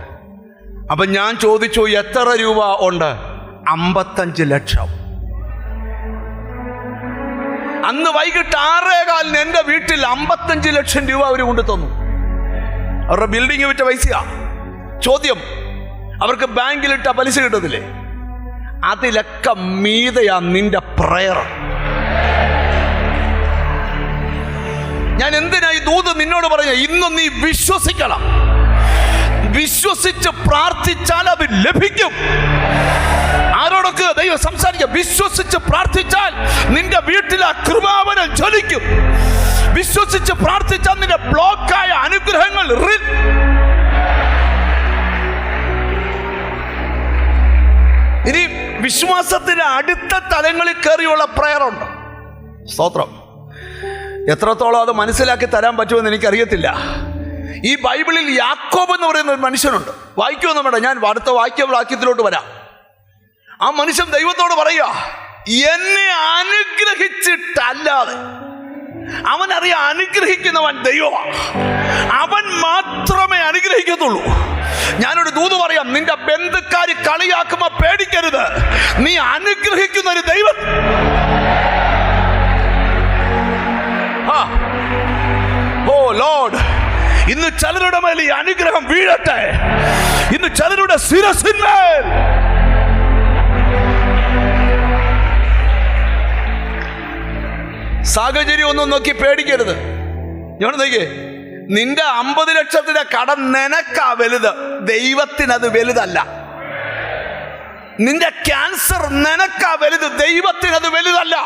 അപ്പം ഞാൻ ചോദിച്ചു, എത്ര രൂപ ഉണ്ട്? 55 ലക്ഷം. അന്ന് വൈകിട്ട് 6:15 എൻ്റെ വീട്ടിൽ 55 ലക്ഷം രൂപ അവർ കൊണ്ടു തന്നു. അവരുടെ ബിൽഡിംഗ് വിറ്റ പൈസയാ. ചോദ്യം, അവർക്ക് ബാങ്കിലിട്ട പലിശ കിട്ടത്തില്ലേ? അതിലൊക്കെ മീതയാ നിന്റെ പ്രയർ. ഞാൻ എന്തിനാ ഈ ദൂത് നിന്നോട് പറഞ്ഞ? ഇന്നും നീ വിശ്വസിക്കണം. വിശ്വസിച്ച് പ്രാർത്ഥിച്ചാൽ അത് ലഭിക്കും. ആരോടൊക്കെ ദൈവം സംസാരിക്കുക? വിശ്വസിച്ച് പ്രാർത്ഥിച്ചാൽ നിന്റെ വീട്ടിൽ ആ കൃപാവരം ജ്വലിക്കും. വിശ്വസിച്ച് പ്രാർത്ഥിച്ചാൽ നിന്റെ ബ്ലോക്കായ അനുഗ്രഹങ്ങൾ ഇനി വിശ്വാസത്തിന്റെ അടുത്ത തലങ്ങളിൽ കയറിയുള്ള പ്രയറുണ്ട്. സ്തോത്രം. എത്രത്തോളം അത് മനസ്സിലാക്കി തരാൻ പറ്റുമെന്ന് എനിക്കറിയത്തില്ല. ഈ ബൈബിളിൽ യാക്കോബ് എന്ന് പറയുന്ന ഒരു മനുഷ്യനുണ്ട്. വായിക്കുമെന്ന് വേണ്ട, ഞാൻ അടുത്ത വാക്യത്തിലോട്ട് വരാം. ആ മനുഷ്യൻ ദൈവത്തോട് പറയുക, എന്നെ അനുഗ്രഹിച്ചിട്ടല്ലാതെ. അവനറിയാം അനുഗ്രഹിക്കുന്നവൻ ദൈവമാണ്, അവൻ മാത്രമേ അനുഗ്രഹിക്കത്തുള്ളൂ. ഞാനൊരു ദൂത് പറയാം, നിന്റെ ബന്ധുക്കാര് കളിയാക്കുമ്പോ പേടിക്കരുത്. നീ അനുഗ്രഹിക്കുന്ന ഒരു ദൈവം. ഓ ലോർഡ്, ഇന്ന് ചിലരുടെ മേൽ ഈ അനുഗ്രഹം വീഴട്ടെ. ഇന്ന് ചിലരുടെ ശിരസിന്മേൽ സാഹചര്യം ഒന്നും നോക്കി പേടിക്കരുത്. ഞാൻ നോക്കിയേ, നിന്റെ 50 ലക്ഷത്തിന്റെ കടം നിനക്കാ വലുത്, ദൈവത്തിനത് വലുതല്ല. നിന്റെ ക്യാൻസർ നിനക്കാ വലുത്, ദൈവത്തിനത് വലുതല്ല.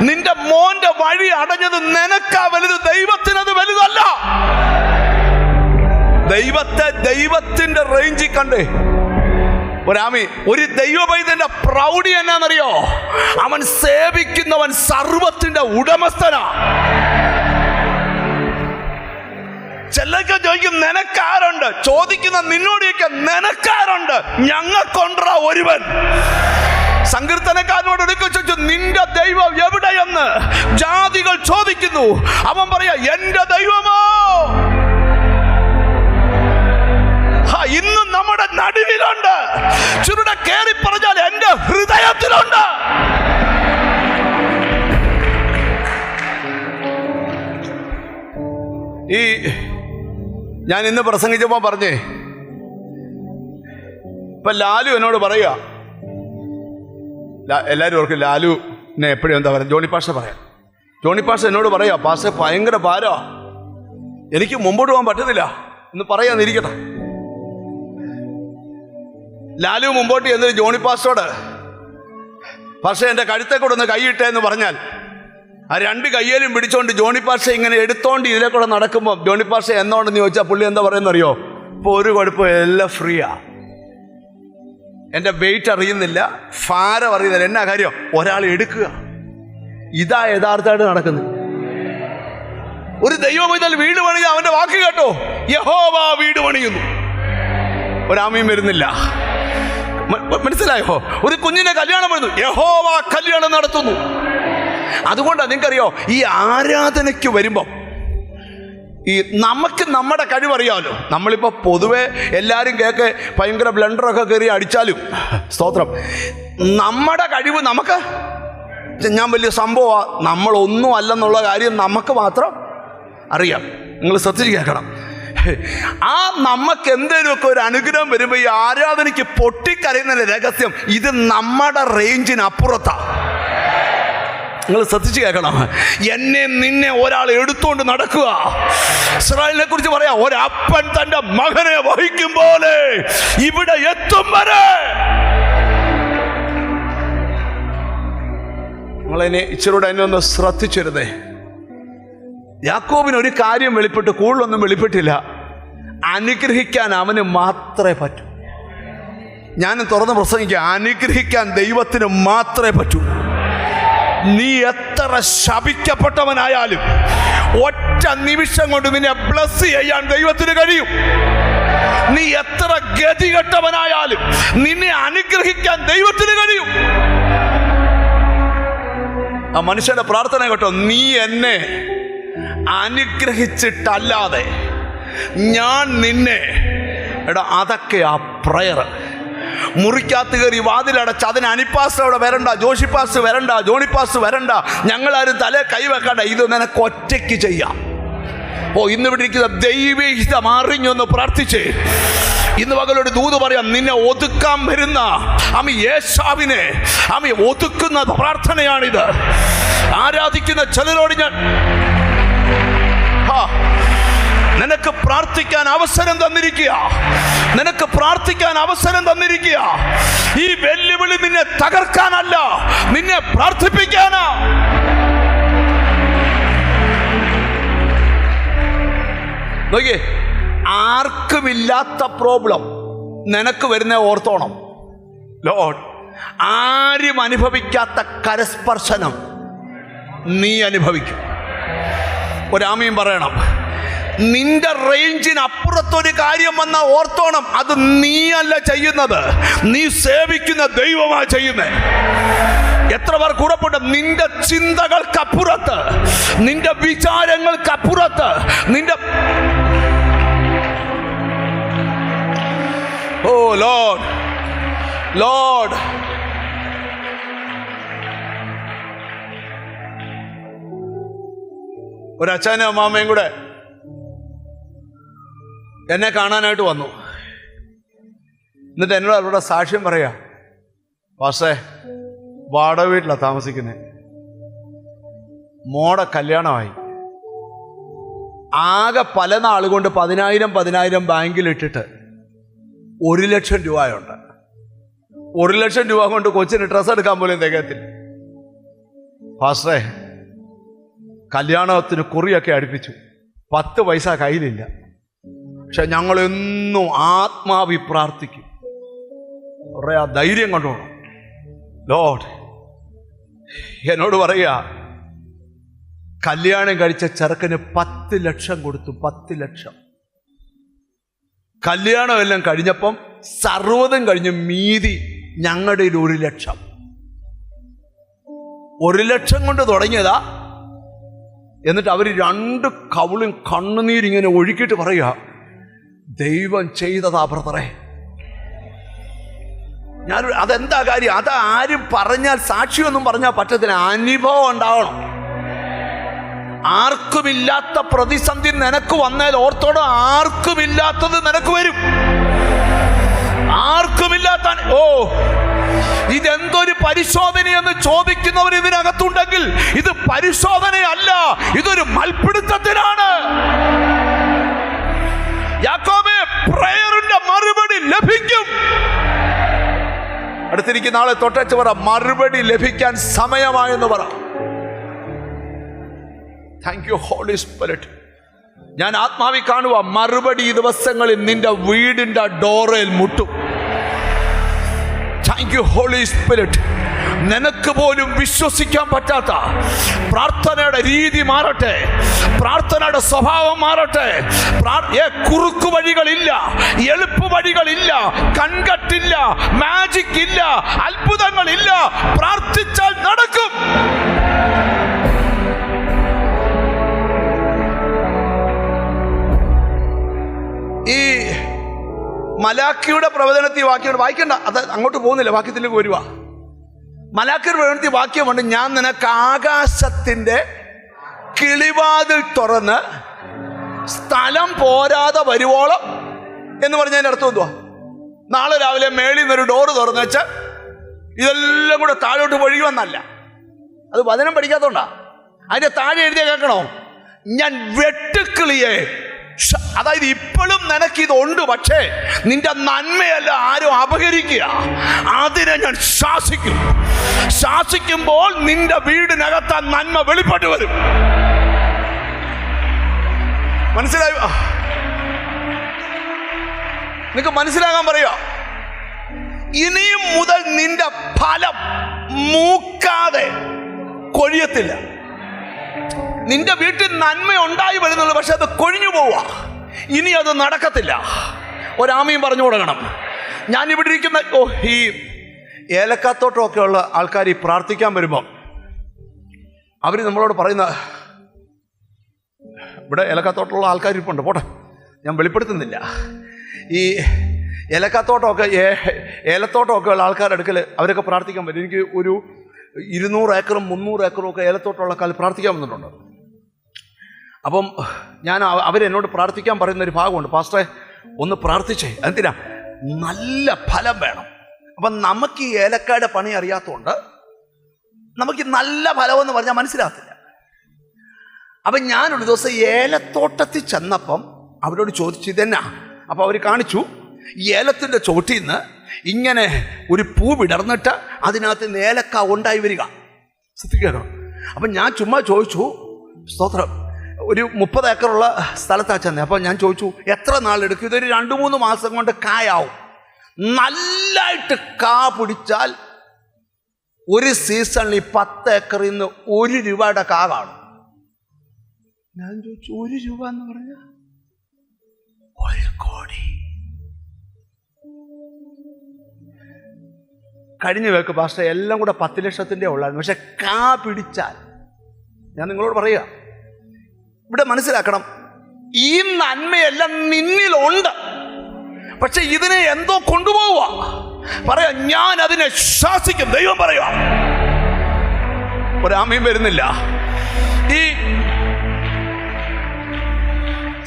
നിന്റെ മോന്റെ വഴി അടഞ്ഞത് നിനക്കാ വലുത്, ദൈവത്തിനത് വലുതല്ല. ദൈവത്തെ ദൈവത്തിന്റെ റേഞ്ചിൽ കണ്ടേ. ഒരു ദൈവപൈതന്റെ പ്രൗഢി എന്നാന്നറിയോ? അവൻ സേവിക്കുന്നവൻ സർവത്തിന്റെ ഉടമസ്ഥനാ. ചിലർക്ക് ചോദിക്കും, നിനക്കാരുണ്ട്? ചോദിക്കുന്ന നിന്നോട് ചോദിക്കാം, നിനക്കാരുണ്ട്? ഞങ്ങൾക്കൊണ്ടാ ഒരുവൻ. സങ്കീർത്തനക്കാരനോട് ചോദിച്ചു, നിന്റെ ദൈവം എവിടെയെന്ന് ജാതികൾ ചോദിക്കുന്നു. അവൻ പറയാ, എന്റെ ദൈവമോ ഇന്നും നമ്മുടെ നടുവിലുണ്ട്. ചുരുട കേറി പറഞ്ഞാൽ എന്റെ ഹൃദയത്തിലുണ്ട്. ഈ ഞാൻ ഇന്ന് പ്രസംഗിച്ചപ്പോ പറഞ്ഞേ, ഇപ്പൊ ലാലു എന്നോട് പറയുക, എല്ലാവരും ഓർക്കും ലാലുവിനെ എപ്പോഴും എന്താ പറയുക, ജോണി പാഷ പറയാം. ജോണി പാഷ എന്നോട് പറയാ, പാഷ ഭയങ്കര ഭാരോ, എനിക്ക് മുമ്പോട്ട് പോകാൻ പറ്റുന്നില്ല എന്ന് പറയാന്നിരിക്കട്ടെ. ലാലു മുമ്പോട്ട് ചെന്നിട്ട് ജോണി പാസ്റ്റോട്, പക്ഷേ എൻ്റെ കഴുത്തെ കൂടെ ഒന്ന് കൈയിട്ടേ എന്ന് പറഞ്ഞാൽ, ആ 2 കയ്യേലും പിടിച്ചോണ്ട് ജോണി പാഷ ഇങ്ങനെ എടുത്തോണ്ട് ഇതിലെ കൂടെ നടക്കുമ്പോൾ ജോണി പാഷ എന്നോണ്ടെന്ന് ചോദിച്ചാൽ പുള്ളി എന്താ പറയുന്നറിയോ? ഇപ്പോൾ ഒരു കുഴപ്പം, എല്ലാം ഫ്രീയാ. എൻ്റെ വെയിറ്റ് അറിയുന്നില്ല, ഭാരം അറിയുന്നില്ല. എന്നാ കാര്യം? ഒരാൾ എടുക്കുക. ഇതാ യഥാർത്ഥമായിട്ട് നടക്കുന്നത്. ഒരു ദൈവം ഇതാൽ വീട് പണിയുക, അവൻ്റെ വാക്ക് കേട്ടോ, യഹോവ വീട് പണിയുന്നു. ഒരാമയും വരുന്നില്ല. മനസ്സിലായോ? ഒരു കുഞ്ഞിനെ കല്യാണം വരുന്നു, യഹോവ കല്യാണം നടത്തുന്നു. അതുകൊണ്ടാണ് നിങ്ങൾക്കറിയോ, ഈ ആരാധനയ്ക്ക് വരുമ്പം ഈ നമുക്ക് നമ്മുടെ കഴിവറിയാമല്ലോ. നമ്മളിപ്പോൾ പൊതുവെ എല്ലാവരും കേൾക്ക് ഭയങ്കര ബ്ലണ്ടറൊക്കെ കയറി അടിച്ചാലും സ്തോത്രം, നമ്മുടെ കഴിവ് നമുക്ക്, ഞാൻ വലിയ സംഭവമാണ്, നമ്മളൊന്നും അല്ലെന്നുള്ള കാര്യം നമുക്ക് മാത്രം അറിയാം. നിങ്ങൾ ശ്രദ്ധിച്ച് കേൾക്കണം. ആ നമുക്ക് എന്തെങ്കിലുമൊക്കെ ഒരു അനുഗ്രഹം വരുമ്പോൾ ഈ ആരാധനയ്ക്ക് പൊട്ടിക്കരയുന്ന രഹസ്യം ഇത് നമ്മുടെ റേഞ്ചിനപ്പുറത്താണ്. നിങ്ങൾ ശ്രദ്ധിച്ച് കേൾക്കണം. എന്നെ നിന്നെ ഒരാൾ എടുത്തോണ്ട് നടക്കുക. ഇസ്രായേലിനെ കുറിച്ച് പറയാം, ഒരപ്പൻ തന്റെ മകനെ വഹിക്കും പോലെ ഇവിടെ എത്തും വരെ. നിങ്ങളെന്നെ ഇച്ചിരൂടെ എന്നെ ഒന്ന് ശ്രദ്ധിച്ചിരുന്നേ. യാക്കോബിന് ഒരു കാര്യം വെളിപ്പെട്ട്, കൂടുതലൊന്നും വെളിപ്പെട്ടില്ല. അനുഗ്രഹിക്കാൻ അവന് മാത്രമേ പറ്റൂ. ഞാൻ തുറന്ന് പ്രസംഗിക്കുക, അനുഗ്രഹിക്കാൻ ദൈവത്തിന് മാത്രമേ പറ്റൂ. നീ എത്ര ശപിക്കപ്പെട്ടവനായാലും ഒറ്റ നിമിഷം കൊണ്ട് നിന്നെ ബ്ലസ് ചെയ്യാൻ ദൈവത്തിന് കഴിയും. നീ എത്ര ഗതികെട്ടവനായാലും നിന്നെ അനുഗ്രഹിക്കാൻ ദൈവത്തിന് കഴിയും. ആ മനുഷ്യന്റെ പ്രാർത്ഥന കേട്ടോ, നീ എന്നെ അനുഗ്രഹിച്ചിട്ടല്ലാതെ ഞാൻ നിന്നെ, എടാ അതൊക്കെ ആ പ്രയർ. മുറിക്കകത്ത് കയറി വാതിലടച്ച് അതിന് അനിപ്പാസ് അവിടെ വരണ്ട, ജോഷിപ്പാസ് വരണ്ട, ജോണിപ്പാസ് വരണ്ട, ഞങ്ങളാരും തലേ കൈവെക്കണ്ട, ഇത് നിനക്ക് ഒറ്റയ്ക്ക് ചെയ്യാം. ഓ, ഇന്നിവിടെ ഇരിക്കുന്ന ദൈവഹിതം അറിഞ്ഞൊന്ന് പ്രാർത്ഥിച്ചേ. ഇന്ന് പകലൊരു ദൂത് പറയാം, നിന്നെ ഒതുക്കാൻ വരുന്ന യേശാവിനെ ഒതുക്കുന്ന പ്രാർത്ഥനയാണിത്. ആരാധിക്കുന്ന ചിലരോട് ഞാൻ നിനക്ക് പ്രാർത്ഥിക്കാൻ അവസരം തന്നിരിക്കുക. നിനക്ക് പ്രാർത്ഥിക്കാൻ അവസരം തന്നിരിക്കുക. ഈ വെല്ലുവിളി നിന്നെ തകർക്കാനല്ല, നിന്നെ പ്രാർത്ഥിപ്പിക്കാനാ. നോക്കിയേ, ആർക്കുമില്ലാത്ത പ്രോബ്ലം നിനക്ക് വരുന്ന ഓർത്തോണം. ലോർഡ്, ആരും അനുഭവിക്കാത്ത കരസ്പർശനം നീ അനുഭവിക്കും. ഒരാമയും പറയണം. നിന്റെ റേഞ്ചിന് അപ്പുറത്തൊരു കാര്യം വന്ന ഓർത്തോണം, അത് നീയല്ല ചെയ്യുന്നത്, നീ സേവിക്കുന്ന ദൈവമാ ചെയ്യുന്നത്. എത്ര പേർ കൂടപ്പെട്ട് നിന്റെ ചിന്തകൾക്കപ്പുറത്ത്, നിന്റെ വിചാരങ്ങൾക്കപ്പുറത്ത്, നിന്റെ ഓ ലോർഡ്, ലോർഡ്, ഒരച്ഛനും അമ്മാമ്മയും കൂടെ എന്നെ കാണാനായിട്ട് വന്നു. എന്നിട്ട് എന്നോട് അവരുടെ സാക്ഷ്യം പറയാ, പാസ്റ്റേ വാടക വീട്ടിലാണ് താമസിക്കുന്നത്, മോടെ കല്യാണമായി, ആകെ പല നാൾ കൊണ്ട് 10,000 ബാങ്കിലിട്ടിട്ട് 1,00,000 രൂപയുണ്ട്. 1,00,000 രൂപ കൊണ്ട് കൊച്ചിന് ഡ്രസ്സ് എടുക്കാൻ പോലും തികയത്തില്ല. പാസ്റ്റേ കല്യാണത്തിന് കുറിയൊക്കെ അടുപ്പിച്ചു, 10 പൈസ കയ്യിലില്ല. പക്ഷെ ഞങ്ങളെന്നും ആത്മാവി പ്രാർത്ഥിക്കും. പറയാ ധൈര്യം കൊണ്ടുപോകണം. ലോർഡ് എന്നോട് പറയുക, കല്യാണം കഴിച്ച ചെറുക്കന് 10 ലക്ഷം കൊടുത്തു. 10 ലക്ഷം. കല്യാണം എല്ലാം കഴിഞ്ഞപ്പം സർവ്വതും കഴിഞ്ഞ് മീതി ഞങ്ങളുടെ 1 ലക്ഷം. 1 ലക്ഷം കൊണ്ട് തുടങ്ങിയതാ. എന്നിട്ട് അവർ 2 കവിളും കണ്ണുനീരിങ്ങനെ ഒഴുക്കിയിട്ട് പറയുക, ദൈവം ചെയ്തതാ ബ്രദറെ. ഞാൻ അതെന്താ കാര്യം? അത് ആരും പറഞ്ഞാൽ, സാക്ഷിയൊന്നും പറഞ്ഞാൽ പറ്റത്തില്ല, അനുഭവം ഉണ്ടാവണം. ആർക്കുമില്ലാത്ത പ്രതിസന്ധി നിനക്ക് വന്നാൽ ഓർത്തോടെ, ആർക്കുമില്ലാത്തത് നിനക്ക് വരും. ആർക്കുമില്ലാത്ത ഇതെന്തൊരു പരിശോധനയെന്ന് ചോദിക്കുന്നവർ ഇതിനകത്തുണ്ടെങ്കിൽ ഇത് പരിശോധനയല്ല, ഇതൊരു മൽപ്പിടുത്തത്തിനാണ്. യാക്കോബേ, പ്രയറിന്റെ മറുപടി ലഭിക്കും. അടുത്തിരിക്കുന്ന ആളെ തൊട്ടച്ച് പറ, മറുപടി ലഭിക്കാൻ സമയമായെന്ന് പറ. Thank you holy spirit. ഞാൻ ആത്മാവിൽ കാണുക, മറുപടി ഈ ദിവസങ്ങളിൽ നിന്റെ വീടിന്റെ ഡോറിൽ മുട്ടും. Thank you holy spirit. നിനക്ക് പോലും വിശ്വസിക്കാൻ പറ്റാത്ത പ്രാർത്ഥനയുടെ രീതി മാറട്ടെ, പ്രാർത്ഥനയുടെ സ്വഭാവം മാറട്ടെ. കുറുക്കു വഴികളില്ല, എളുപ്പ വഴികളില്ല, കൺകട്ടില്ല, മാജിക് ഇല്ല, അത്ഭുതങ്ങളില്ല. പ്രാർത്ഥിച്ചാൽ നടക്കും. ഈ മലാക്കിയുടെ പ്രവചനത്തിൽ വാക്യം വായിക്കണ്ട, അത് അങ്ങോട്ട് പോകുന്നില്ല, വാക്യത്തിലേക്ക് വരുക. മലാക്കിയുടെ പ്രവചനത്തിൽ വാക്യമുണ്ട്, ഞാൻ നിനക്ക് ആകാശത്തിന്റെ കിളിവാതിൽ തുറന്ന് സ്ഥലം പോരാതെ വരുവോളം എന്ന് പറഞ്ഞതിൻ്റെ അർത്ഥം എന്തുവാ? നാളെ രാവിലെ മേളിൽ നിന്നൊരു ഡോറ് തുറന്ന് വെച്ചാൽ ഇതെല്ലാം കൂടെ താഴോട്ട് പൊഴിയുമെന്നല്ല. അത് വചനം പഠിക്കാത്തോണ്ടാ. അതിന്റെ താഴെ എഴുതിയ കേൾക്കണോ? ഞാൻ വെട്ടുക്കിളിയെ, അതായത് ഇപ്പോഴും നിനക്കിതുണ്ട്, പക്ഷേ നിന്റെ നന്മയല്ല ആരും അപഹരിക്കുക, അതിനെ ഞാൻ ശാസിക്കും. ശാസിക്കുമ്പോൾ നിന്റെ വീടിനകത്ത് ആ നന്മ വെളിപ്പെട്ട് വരും. മനസ്സിലായോ? നിനക്ക് മനസ്സിലാകാൻ പറയുക, ഇനിയും മുതൽ നിന്റെ ഫലം മൂക്കാതെ കൊഴിയത്തില്ല. നിന്റെ വീട്ടിൽ നന്മ ഉണ്ടായി വരുന്നുള്ളൂ, പക്ഷെ അത് കൊഴിഞ്ഞു പോവുക. ഇനി അത് നടക്കത്തില്ല. ഒരാമയും പറഞ്ഞു കൊടുക്കണം. ഞാനിവിടെ ഇരിക്കുന്ന ഈ ഏലക്കാത്തോട്ടമൊക്കെ ഉള്ള ആൾക്കാർ ഈ പ്രാർത്ഥിക്കാൻ വരുമ്പോൾ അവർ നമ്മളോട് പറയുന്ന, ഇവിടെ ഏലക്കാത്തോട്ടമുള്ള ആൾക്കാർ ഇരിപ്പുണ്ട്, പോട്ടെ, ഞാൻ വെളിപ്പെടുത്തുന്നില്ല. ഈ ഏലക്കാത്തോട്ടമൊക്കെ ഏലത്തോട്ടമൊക്കെ ഉള്ള ആൾക്കാരുടെ അടുക്കൽ അവരൊക്കെ പ്രാർത്ഥിക്കാൻ പറ്റും. എനിക്ക് ഒരു 200 ഏക്കറും 300 ഏക്കറും ഒക്കെ ഏലത്തോട്ടമുള്ള കാലം പ്രാർത്ഥിക്കാൻ വന്നിട്ടുണ്ട്. അപ്പം ഞാൻ അവരെന്നോട് പ്രാർത്ഥിക്കാൻ പറയുന്ന ഒരു ഭാഗമുണ്ട്, പാസ്റ്ററെ ഒന്ന് പ്രാർത്ഥിച്ചേ. എന്തിനാ? നല്ല ഫലം വേണം. അപ്പം നമുക്ക് ഈ ഏലക്കായുടെ പണി അറിയാത്തതുകൊണ്ട് നമുക്ക് നല്ല ഫലമെന്ന് പറഞ്ഞാൽ മനസ്സിലാകത്തില്ല. അപ്പം ഞാനൊരു ദിവസം ഏലത്തോട്ടത്തിൽ ചെന്നപ്പം അവരോട് ചോദിച്ചു ഇതെന്നാ. അപ്പം അവർ കാണിച്ചു, ഏലത്തിൻ്റെ ചോട്ടിൽ നിന്ന് ഇങ്ങനെ ഒരു പൂ വിടർന്നിട്ട് അതിനകത്ത് നിന്ന് ഏലക്ക ഉണ്ടായി വരിക. ശ്രദ്ധിക്കണം. അപ്പം ഞാൻ ചുമ്മാ ചോദിച്ചു, സ്തോത്രം, ഒരു 30 ഏക്കറുള്ള സ്ഥലത്താണ് ചെന്നത്. അപ്പോൾ ഞാൻ ചോദിച്ചു എത്ര നാളെടുക്കും? ഇതൊരു 2-3 മാസം കൊണ്ട് കായാവും. നല്ലതായിട്ട് കാ പിടിച്ചാൽ ഒരു സീസണിൽ 10 ഏക്കറിൽ നിന്ന് 1 രൂപയുടെ കാ കാണും. ഞാൻ ചോദിച്ചു 1 രൂപ എന്ന് പറഞ്ഞാൽ 1 കോടി. കഴിഞ്ഞ വേക്ക് പാസ്റ്റർ എല്ലാം കൂടെ 10 ലക്ഷത്തിൻ്റെ ഉള്ളായിരുന്നു. പക്ഷെ കാ പിടിച്ചാൽ, ഞാൻ നിങ്ങളോട് പറയുക, ഇവിടെ മനസ്സിലാക്കണം, ഈ നന്മയെല്ലാം നിന്നിലുണ്ട്, പക്ഷെ ഇതിനെ എന്തോ കൊണ്ടുപോവുക. പറയാ, ഞാൻ അതിനെ ശാസിക്കും. ദൈവം പറയുക, ഒരാമയും വരുന്നില്ല. ഈ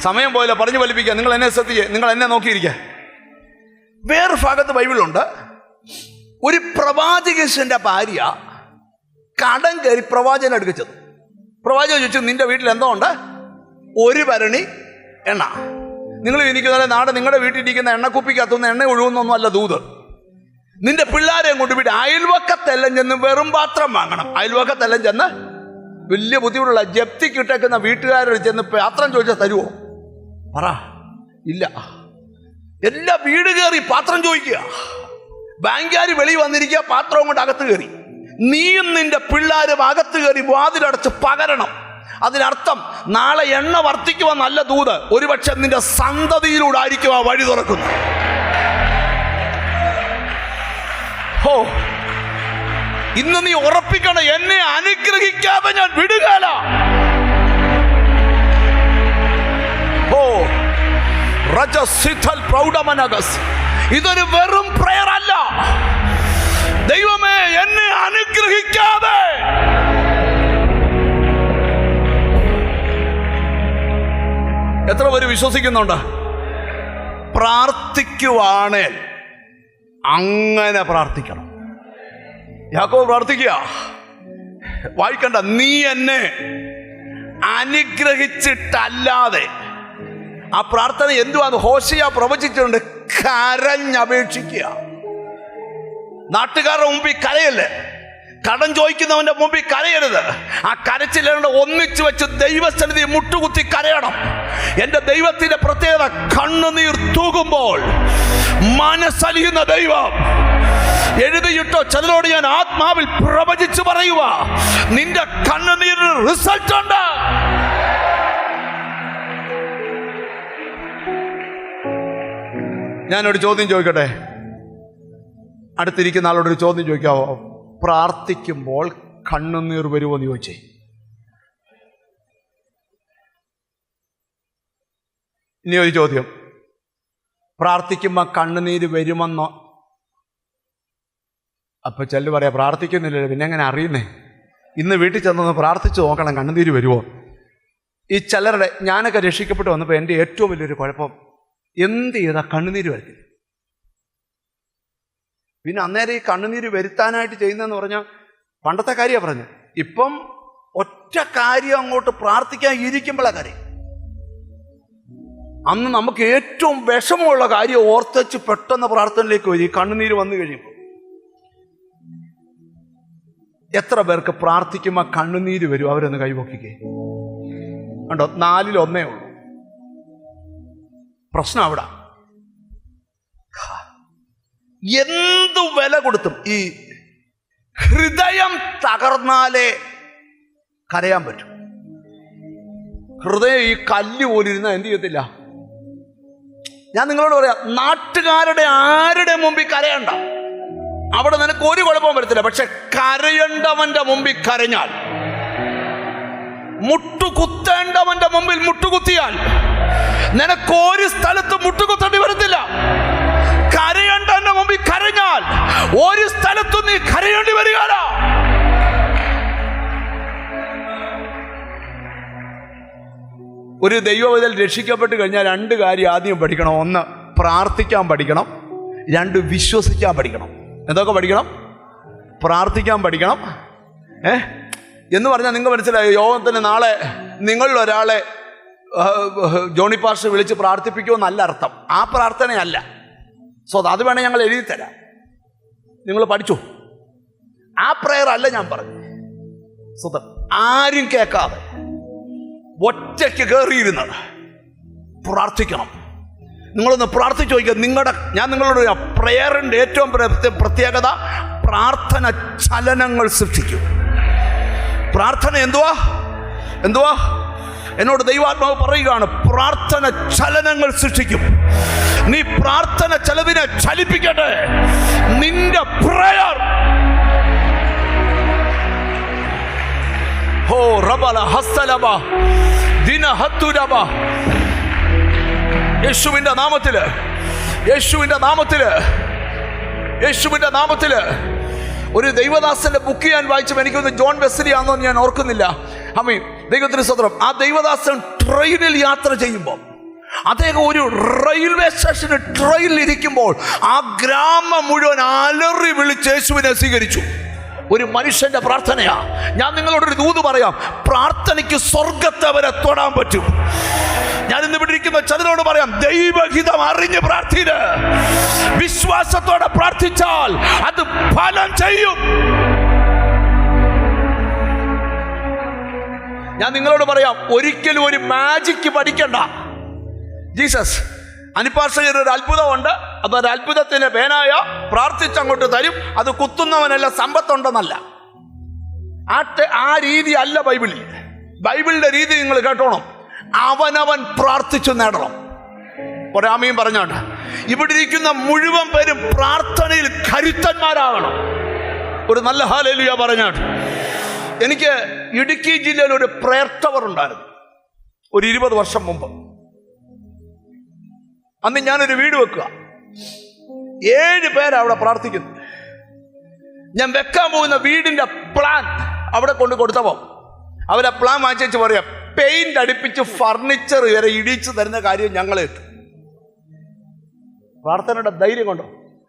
സമയം പോയില്ല, പറഞ്ഞു ഫലിപ്പിക്കുക. നിങ്ങൾ എന്നെ ശ്രദ്ധിക്കുക, നിങ്ങൾ എന്നെ നോക്കിയിരിക്കുക. വേറെ ഭാഗത്ത് ബൈബിളുണ്ട്, ഒരു പ്രവാചകന്റെ ഭാര്യ കടം കയറി പ്രവാചകനെ അടുക്കിച്ചത്. പ്രവാചകൻ ചോദിച്ചു, നിന്റെ വീട്ടിൽ എന്തോ ഉണ്ട്? 1 ഭരണി എണ്ണ. നിങ്ങൾ ഇരിക്കുന്ന നാട് നിങ്ങളുടെ വീട്ടിലിരിക്കുന്ന എണ്ണക്കുപ്പിക്കകത്തുനിന്ന് എണ്ണ ഒഴുകുന്നൊന്നും അല്ല ദൂത്. നിന്റെ പിള്ളേരെ കൊണ്ടുപോയിട്ട് അയൽവക്കത്തെല്ലാം ചെന്ന് വെറും പാത്രം വാങ്ങണം. അയൽവക്കത്തെല്ലാം ചെന്ന് വലിയ ബുദ്ധിമുട്ടുള്ള ജപ്തിക്കിട്ടേക്കുന്ന വീട്ടുകാരോട് ചെന്ന് പാത്രം ചോദിച്ചാൽ തരുമോ? പറ, ഇല്ല. എല്ലാ വീട് കയറി പാത്രം ചോദിക്കുക. ബാങ്കുകാർ വെളി വന്നിരിക്കുക, പാത്രവും കൊണ്ട് അകത്ത് കയറി. നീയും നിന്റെ പിള്ളേരും അകത്ത് കയറി വാതിലടച്ച് പകരണം. അതിനർത്ഥം നാളെ എണ്ണ വർദ്ധിക്കുവാൻ നല്ല ദൂത് ഒരുപക്ഷെ നിന്റെ സന്തതിയിലൂടെ ആയിരിക്കും ആ വഴി തുറക്കുന്നത്. ഹോ, ഇന്ന് നീ ഉറപ്പിക്കണം, എന്നെ അനുഗ്രഹിക്കാതെ ഞാൻ വിടുകയില്ല. ഓ രജസിഥൽ പ്രൗഢമനഗസ്, ഇതൊരു വെറും പ്രയർ അല്ല. ദൈവമേ, എന്നെ അനുഗ്രഹിക്കാതെ. എത്ര പേര് വിശ്വസിക്കുന്നുണ്ട്? പ്രാർത്ഥിക്കുവാണേൽ അങ്ങനെ പ്രാർത്ഥിക്കണം. യാക്കോബ് പ്രാർത്ഥിക്കുക, വായിക്കണ്ട, നീ എന്നെ അനുഗ്രഹിച്ചിട്ടല്ലാതെ. ആ പ്രാർത്ഥന എന്തുവാന്ന് ഹോശേയ പ്രവചിച്ചിട്ടുണ്ട്, കരഞ്ഞപേക്ഷിക്കുക. നാട്ടുകാരുടെ മുമ്പിൽ കരയല്ലേ, കടം ചോദിക്കുന്നവന്റെ മുമ്പിൽ കരയരുത്. ആ കരച്ചിലുകൊണ്ട് ഒന്നിച്ചു വെച്ച് ദൈവസന്നിധി മുട്ടുകുത്തി കരയണം. എൻ്റെ ദൈവത്തിന്റെ പ്രത്യേകത, കണ്ണുനീർ തൂകുമ്പോൾ മനസ്സലിയുന്ന ദൈവം. എഴുതിയിട്ടോ ചിലരോട് ഞാൻ ആത്മാവിൽ പ്രവചിച്ചു പറയുക, നിന്റെ കണ്ണുനീരിന് റിസൾട്ട് ഉണ്ട്. ഞാനൊരു ചോദ്യം ചോദിക്കട്ടെ, അടുത്തിരിക്കുന്ന ആളോടൊരു ചോദ്യം ചോദിക്കാവോ? പ്രാർത്ഥിക്കുമ്പോൾ കണ്ണുനീർ വരുമോ എന്ന് ചോദിച്ചേ. ഇനി ഒരു ചോദ്യം, പ്രാർത്ഥിക്കുമ്പോൾ കണ്ണുനീര് വരുമെന്നോ? അപ്പൊ ചെല്ലു പറയാ, പ്രാർത്ഥിക്കുന്നില്ലല്ലോ, പിന്നെ എങ്ങനെ അറിയുന്നേ? ഇന്ന് വീട്ടിൽ ചെന്നൊന്ന് പ്രാർത്ഥിച്ചു നോക്കണം, കണ്ണുനീര് വരുമോ? ഈ ചിലരുടെ, ഞാനൊക്കെ രക്ഷിക്കപ്പെട്ട് വന്നപ്പോൾ എൻ്റെ ഏറ്റവും വലിയൊരു കുഴപ്പം, എന്ത് ചെയ്താൽ കണ്ണുനീര് വരത്തില്ല. പിന്നെ അന്നേരം ഈ കണ്ണുനീര് വരുത്താനായിട്ട് ചെയ്യുന്നതെന്ന് പറഞ്ഞാൽ പണ്ടത്തെ കാര്യമാണ് പറഞ്ഞത്. ഇപ്പം ഒറ്റ കാര്യം അങ്ങോട്ട് പ്രാർത്ഥിക്കാൻ ഇരിക്കുമ്പോഴാണ് കാര്യം. അന്ന് നമുക്ക് ഏറ്റവും വിഷമമുള്ള കാര്യം ഓർത്തച്ച് പെട്ടെന്ന് പ്രാർത്ഥനയിലേക്ക് വരും. ഈ കണ്ണുനീര് വന്നു കഴിയുമ്പോൾ എത്ര പേർക്ക് പ്രാർത്ഥിക്കുമ്പോൾ കണ്ണുനീര് വരും? അവരൊന്ന് കൈപൊക്കിക്കേ. കണ്ടോ, 4-ൽ 1 ഉള്ളൂ. പ്രശ്നം അവിടെ. എന്തു വില കൊടുത്തും ഈ ഹൃദയം തകർന്നാലേ കരയാൻ പറ്റും. ഹൃദയം ഈ കല്ല് പോലിരുന്ന എന്ത് ചെയ്യത്തില്ല. ഞാൻ നിങ്ങളോട് പറയാം, നാട്ടുകാരുടെ ആരുടെ മുമ്പിൽ കരയണ്ട, അവിടെ നിനക്ക് ഒരു കുഴപ്പവും വരത്തില്ല. പക്ഷെ കരയേണ്ടവന്റെ മുമ്പിൽ കരഞ്ഞാൽ, മുട്ടുകുത്തേണ്ടവന്റെ മുമ്പിൽ മുട്ടുകുത്തിയാൽ നിനക്ക് ഒരു സ്ഥലത്തും മുട്ടുകുത്തേണ്ടി വരത്തില്ല. കരയേണ്ടവന്റെ മുമ്പിൽ കരഞ്ഞാൽ ഒരു സ്ഥലത്തും നീ കരയേണ്ടി വരികയില്ല. ഒരു ദൈവവിധൽ രക്ഷിക്കപ്പെട്ട് കഴിഞ്ഞാൽ 2 കാര്യം ആദ്യം പഠിക്കണം. 1, പ്രാർത്ഥിക്കാൻ പഠിക്കണം. 2, വിശ്വസിക്കാൻ പഠിക്കണം. എന്തൊക്കെ പഠിക്കണം? പ്രാർത്ഥിക്കാൻ പഠിക്കണം. എന്ന് പറഞ്ഞാൽ നിങ്ങൾ മനസ്സിലായോ? യോഗത്തിന് നാളെ നിങ്ങളിൽ ഒരാളെ ജോണി പാസ്റ്റർ വിളിച്ച് പ്രാർത്ഥിപ്പിക്കുമെന്നല്ല അർത്ഥം. ആ പ്രാർത്ഥനയല്ല. അത് വേണേൽ ഞങ്ങൾ എഴുതി തരാം, നിങ്ങൾ പഠിച്ചു. ആ പ്രെയർ അല്ല ഞാൻ പറഞ്ഞു. ആരും കേൾക്കാതെ ഒറ്റയ്ക്ക് കയറിയിരുന്നത് പ്രാർത്ഥിക്കണം. നിങ്ങളൊന്ന് പ്രാർത്ഥിച്ചു നോക്കുക. ഞാൻ നിങ്ങളോട് പ്രെയറിൻ്റെ ഏറ്റവും പ്രത്യേകത, പ്രാർത്ഥന ചലനങ്ങൾ സൃഷ്ടിക്കും. പ്രാർത്ഥന എന്തുവാ എന്നോട് ദൈവാത്മാവ് പറയുകയാണ്, പ്രാർത്ഥന ചലനങ്ങൾ സൃഷ്ടിക്കും. നീ പ്രാർത്ഥന ചിലതിനെ ചലിപ്പിക്കട്ടെ. നിന്റെ പ്രയർ യേശുവിന്റെ നാമത്തില് ഒരു ദൈവദാസന്റെ ബുക്ക് ഞാൻ വായിച്ചപ്പോൾ എനിക്കൊന്ന് ജോൺ വെസ്ലി ആണെന്നോ ഞാൻ ഓർക്കുന്നില്ല. ദൈവത്തിന് സ്തോത്രം. ആ ദൈവദാസൻ ട്രെയിനിൽ യാത്ര ചെയ്യുമ്പോൾ, അദ്ദേഹം ഒരു റെയിൽവേ സ്റ്റേഷനിൽ ട്രെയിനിൽ ഇരിക്കുമ്പോൾ ആ ഗ്രാമം മുഴുവൻ അലറി വിളിച്ച് യേശുവിനെ സ്വീകരിച്ചു. ഒരു മനുഷ്യന്റെ പ്രാർത്ഥനയാ. ഞാൻ നിങ്ങളോടൊരു ദൂത് പറയാം, പ്രാർത്ഥനയ്ക്ക് സ്വർഗത്തെ വരെ തൊടാൻ പറ്റും. ഞാൻ ഇന്ന് ഇവിടെ ഇരിക്കുന്ന ചിലരോട് പറയാം, ദൈവഹിതം അറിഞ്ഞ് പ്രാർത്ഥിച്ച് വിശ്വാസത്തോടെ പ്രാർത്ഥിച്ചാൽ അത് ഫലം ചെയ്യും. ഞാൻ നിങ്ങളോട് പറയാം, ഒരിക്കലും ഒരു മാജിക്ക് പഠിക്കണ്ട. ജീസസ് അനിപ്പാർഷകർ ഒരു അത്ഭുതമുണ്ട്, അതൊരു അത്ഭുതത്തിന് പേനായ പ്രാർത്ഥിച്ചങ്ങോട്ട് തരും. അത് കുത്തുന്നവനല്ല, സമ്പത്തുണ്ടെന്നല്ല. ആ രീതി അല്ല ബൈബിളിന്റെ രീതി നിങ്ങൾ കേട്ടോണം. അവനവൻ പ്രാർത്ഥിച്ചു നേടണം. ഒരാമയും പറഞ്ഞോണ്ട് ഇവിടെ ഇരിക്കുന്ന മുഴുവൻ പേരും പ്രാർത്ഥനയിൽ കരുത്തന്മാരാകണം. ഒരു നല്ല ഹല്ലേലൂയ പറഞ്ഞോട്ട്. എനിക്ക് ഇടുക്കി ജില്ലയിൽ ഒരു പ്രയർ ടവർ ഉണ്ടായിരുന്നു ഒരു 20 വർഷം മുമ്പ്. അന്ന് ഞാനൊരു വീട് വെക്കുക, 7 പേര് അവിടെ പ്രാർത്ഥിക്കുന്നു. ഞാൻ വെക്കാൻ പോകുന്ന വീടിന്റെ പ്ലാൻ അവിടെ കൊണ്ട് കൊടുത്തപ്പോൾ അവരെ പ്ലാൻ വാങ്ങിച്ചു പറയാം, പെയിന്റ് അടുപ്പിച്ച് ഫർണിച്ചർ വരെ ഇടിച്ചു തരുന്ന കാര്യം ഞങ്ങളെ ഇട്ടു. പ്രാർത്ഥനയുടെ ധൈര്യം കൊണ്ടോ?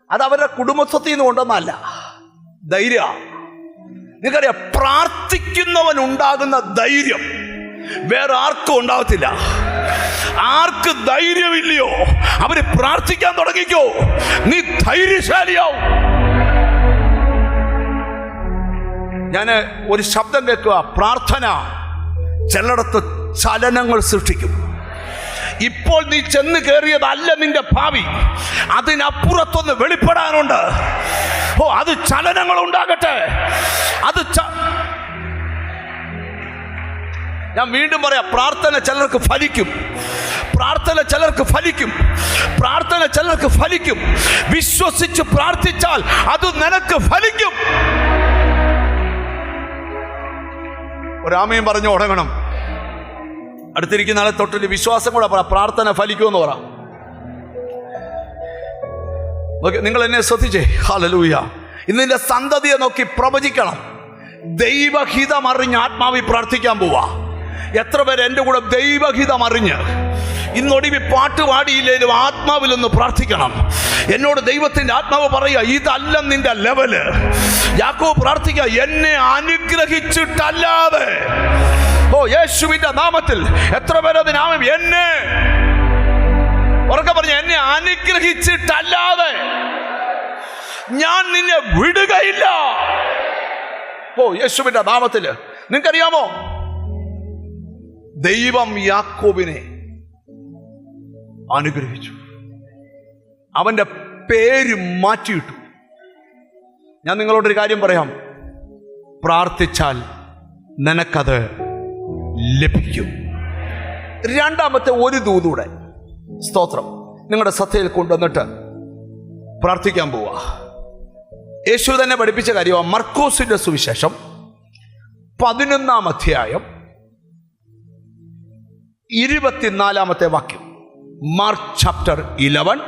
അത് അവരുടെ കുടുംബസ്വത്തിൽ നിന്ന് കൊണ്ടൊന്നല്ല, ധൈര്യ. നിങ്ങൾക്കറിയാം, പ്രാർത്ഥിക്കുന്നവൻ ഉണ്ടാകുന്ന ധൈര്യം വേറെ ആർക്കും ഉണ്ടാവത്തില്ല. ആർക്ക് ധൈര്യമില്ലയോ അവര് പ്രാർത്ഥിക്കാൻ തുടങ്ങിക്കോ, നീ ധൈര്യശാലിയാവും. ഞാൻ ഒരു ശബ്ദം കേൾക്കുക. പ്രാർത്ഥന ചിലയിടത്ത് ചലനങ്ങൾ സൃഷ്ടിക്കും. ഇപ്പോൾ നീ ചെന്ന് കയറിയതല്ല നിന്റെ ഭാവി, അതിനപ്പുറത്തൊന്ന് വെളിപ്പെടാനുണ്ട്. അത് ചലനങ്ങൾ ഉണ്ടാകട്ടെ. ഞാൻ വീണ്ടും പറയാം, പ്രാർത്ഥന ചിലർക്ക് ഫലിക്കും. പ്രാർത്ഥന ചിലർക്ക് ഫലിക്കും. പ്രാർത്ഥന ചിലർക്ക് ഫലിക്കും. വിശ്വസിച്ച് പ്രാർത്ഥിച്ചാൽ അത് നിനക്ക് ഫലിക്കും. ഒരാമയും പറഞ്ഞു തുടങ്ങണം. അടുത്തിരിക്കുന്ന ആളെ തൊട്ടിട്ട് വിശ്വാസം കൂടെ പറ, പ്രാർത്ഥന ഫലിക്കുമെന്ന് പറ. നിങ്ങൾ എന്നെ ശ്രദ്ധിച്ചേ. ഹല്ലേലൂയ. ഇന്നിന്റെ സന്തതിയെ നോക്കി പ്രവചിക്കണം. ദൈവഹിതം അറിഞ്ഞ് ആത്മാവിൽ പ്രാർത്ഥിക്കാൻ പോവാ. എത്ര പേര് എൻ്റെ കൂടെ ദൈവഹിതം അറിഞ്ഞ് ഇന്നൊടുവി പാട്ടുപാടിയില്ലേലും ആത്മാവിലൊന്ന് പ്രാർത്ഥിക്കണം. എന്നോട് ദൈവത്തിന്റെ ആത്മാവ് പറയുക, ഇതല്ല നിന്റെ ലെവല്. യാക്കോബ് പ്രാർത്ഥിക്കുക, എന്നെ അനുഗ്രഹിച്ചിട്ടല്ലാതെ. യേശുവിന്റെ നാമത്തിൽ എത്ര പേരതിനാമം എന്നെ ഉറക്കെ പറഞ്ഞു, എന്നെ അനുഗ്രഹിച്ചിട്ടല്ലാതെ ഞാൻ നിന്നെ വിടുകയില്ല. യേശുവിന്റെ നാമത്തില്. നിങ്ങൾക്കറിയാമോ, ദൈവം യാക്കോബിനെ അനുഗ്രഹിച്ചു. അവന്റെ പേര് മാറ്റിയിട്ടു. ഞാൻ നിങ്ങളോടൊരു കാര്യം പറയാം, പ്രാർത്ഥിച്ചാൽ നിനക്കത് ലഭിക്കും. രണ്ടാമത്തെ ഒരു ദൂതൂടെ സ്തോത്രം നിങ്ങളുടെ ശ്രദ്ധയിൽ കൊണ്ടുവന്നിട്ട് പ്രാർത്ഥിക്കാൻ പോവാ. യേശു തന്നെ പഠിപ്പിച്ച കാര്യമാണ്. മർക്കോസിന്റെ സുവിശേഷം 11-ാം അധ്യായം 24-ാമത്തെ വാക്യം. Mark chapter 11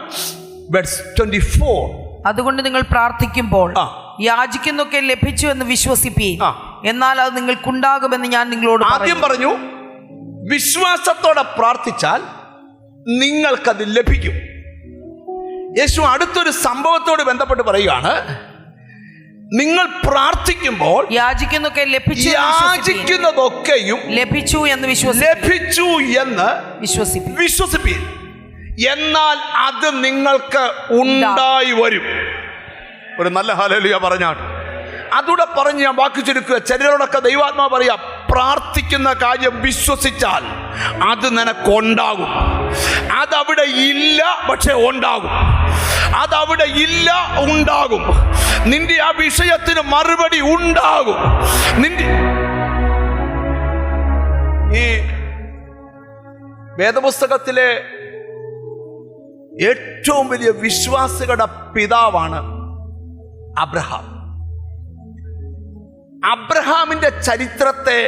verse 24. അതുകൊണ്ട് നിങ്ങൾ പ്രാർത്ഥിക്കുമ്പോൾ യാചിക്കുന്നൊക്കെ ലഭിച്ചു എന്ന് വിശ്വസിപ്പീൻ, എന്നാൽ അത് നിങ്ങൾക്കുണ്ടാകുമെന്ന് ഞാൻ നിങ്ങളോട് ആദ്യം പറഞ്ഞു. വിശ്വാസത്തോടെ പ്രാർത്ഥിച്ചാൽ നിങ്ങൾക്കത് ലഭിക്കും. യേശു അടുത്തൊരു സംഭവത്തോട് ബന്ധപ്പെട്ട് പറയുകയാണ്, നിങ്ങൾ പ്രാർത്ഥിക്കുമ്പോൾ യാചിക്കുന്നതൊക്കെയും ലഭിച്ചു എന്ന് വിശ്വസിപ്പീൻ, എന്നാൽ അത് നിങ്ങൾക്ക് ഉണ്ടായി വരും. ഒരു നല്ല ഹല്ലേലൂയ പറഞ്ഞാണ്. അതൂടെ പറഞ്ഞ് ഞാൻ വാക്ക് ചുരുക്കുക. ചിലരോടൊക്കെ ദൈവാത്മാ പറയാം, പ്രാർത്ഥിക്കുന്ന കാര്യം വിശ്വസിച്ചാൽ അത് നിനക്കുണ്ടാകും. അതവിടെ ഇല്ല, പക്ഷെ ഉണ്ടാകും. അതവിടെ ഇല്ല, ഉണ്ടാകും. നിന്റെ ആ വിഷയത്തിന് മറുപടി ഉണ്ടാകും. നിന്റെ ഈ വേദപുസ്തകത്തിലെ ഏറ്റവും വലിയ വിശ്വാസികളുടെ പിതാവാണ് അബ്രഹാം. അബ്രഹാമിന്റെ ചരിത്രത്തെ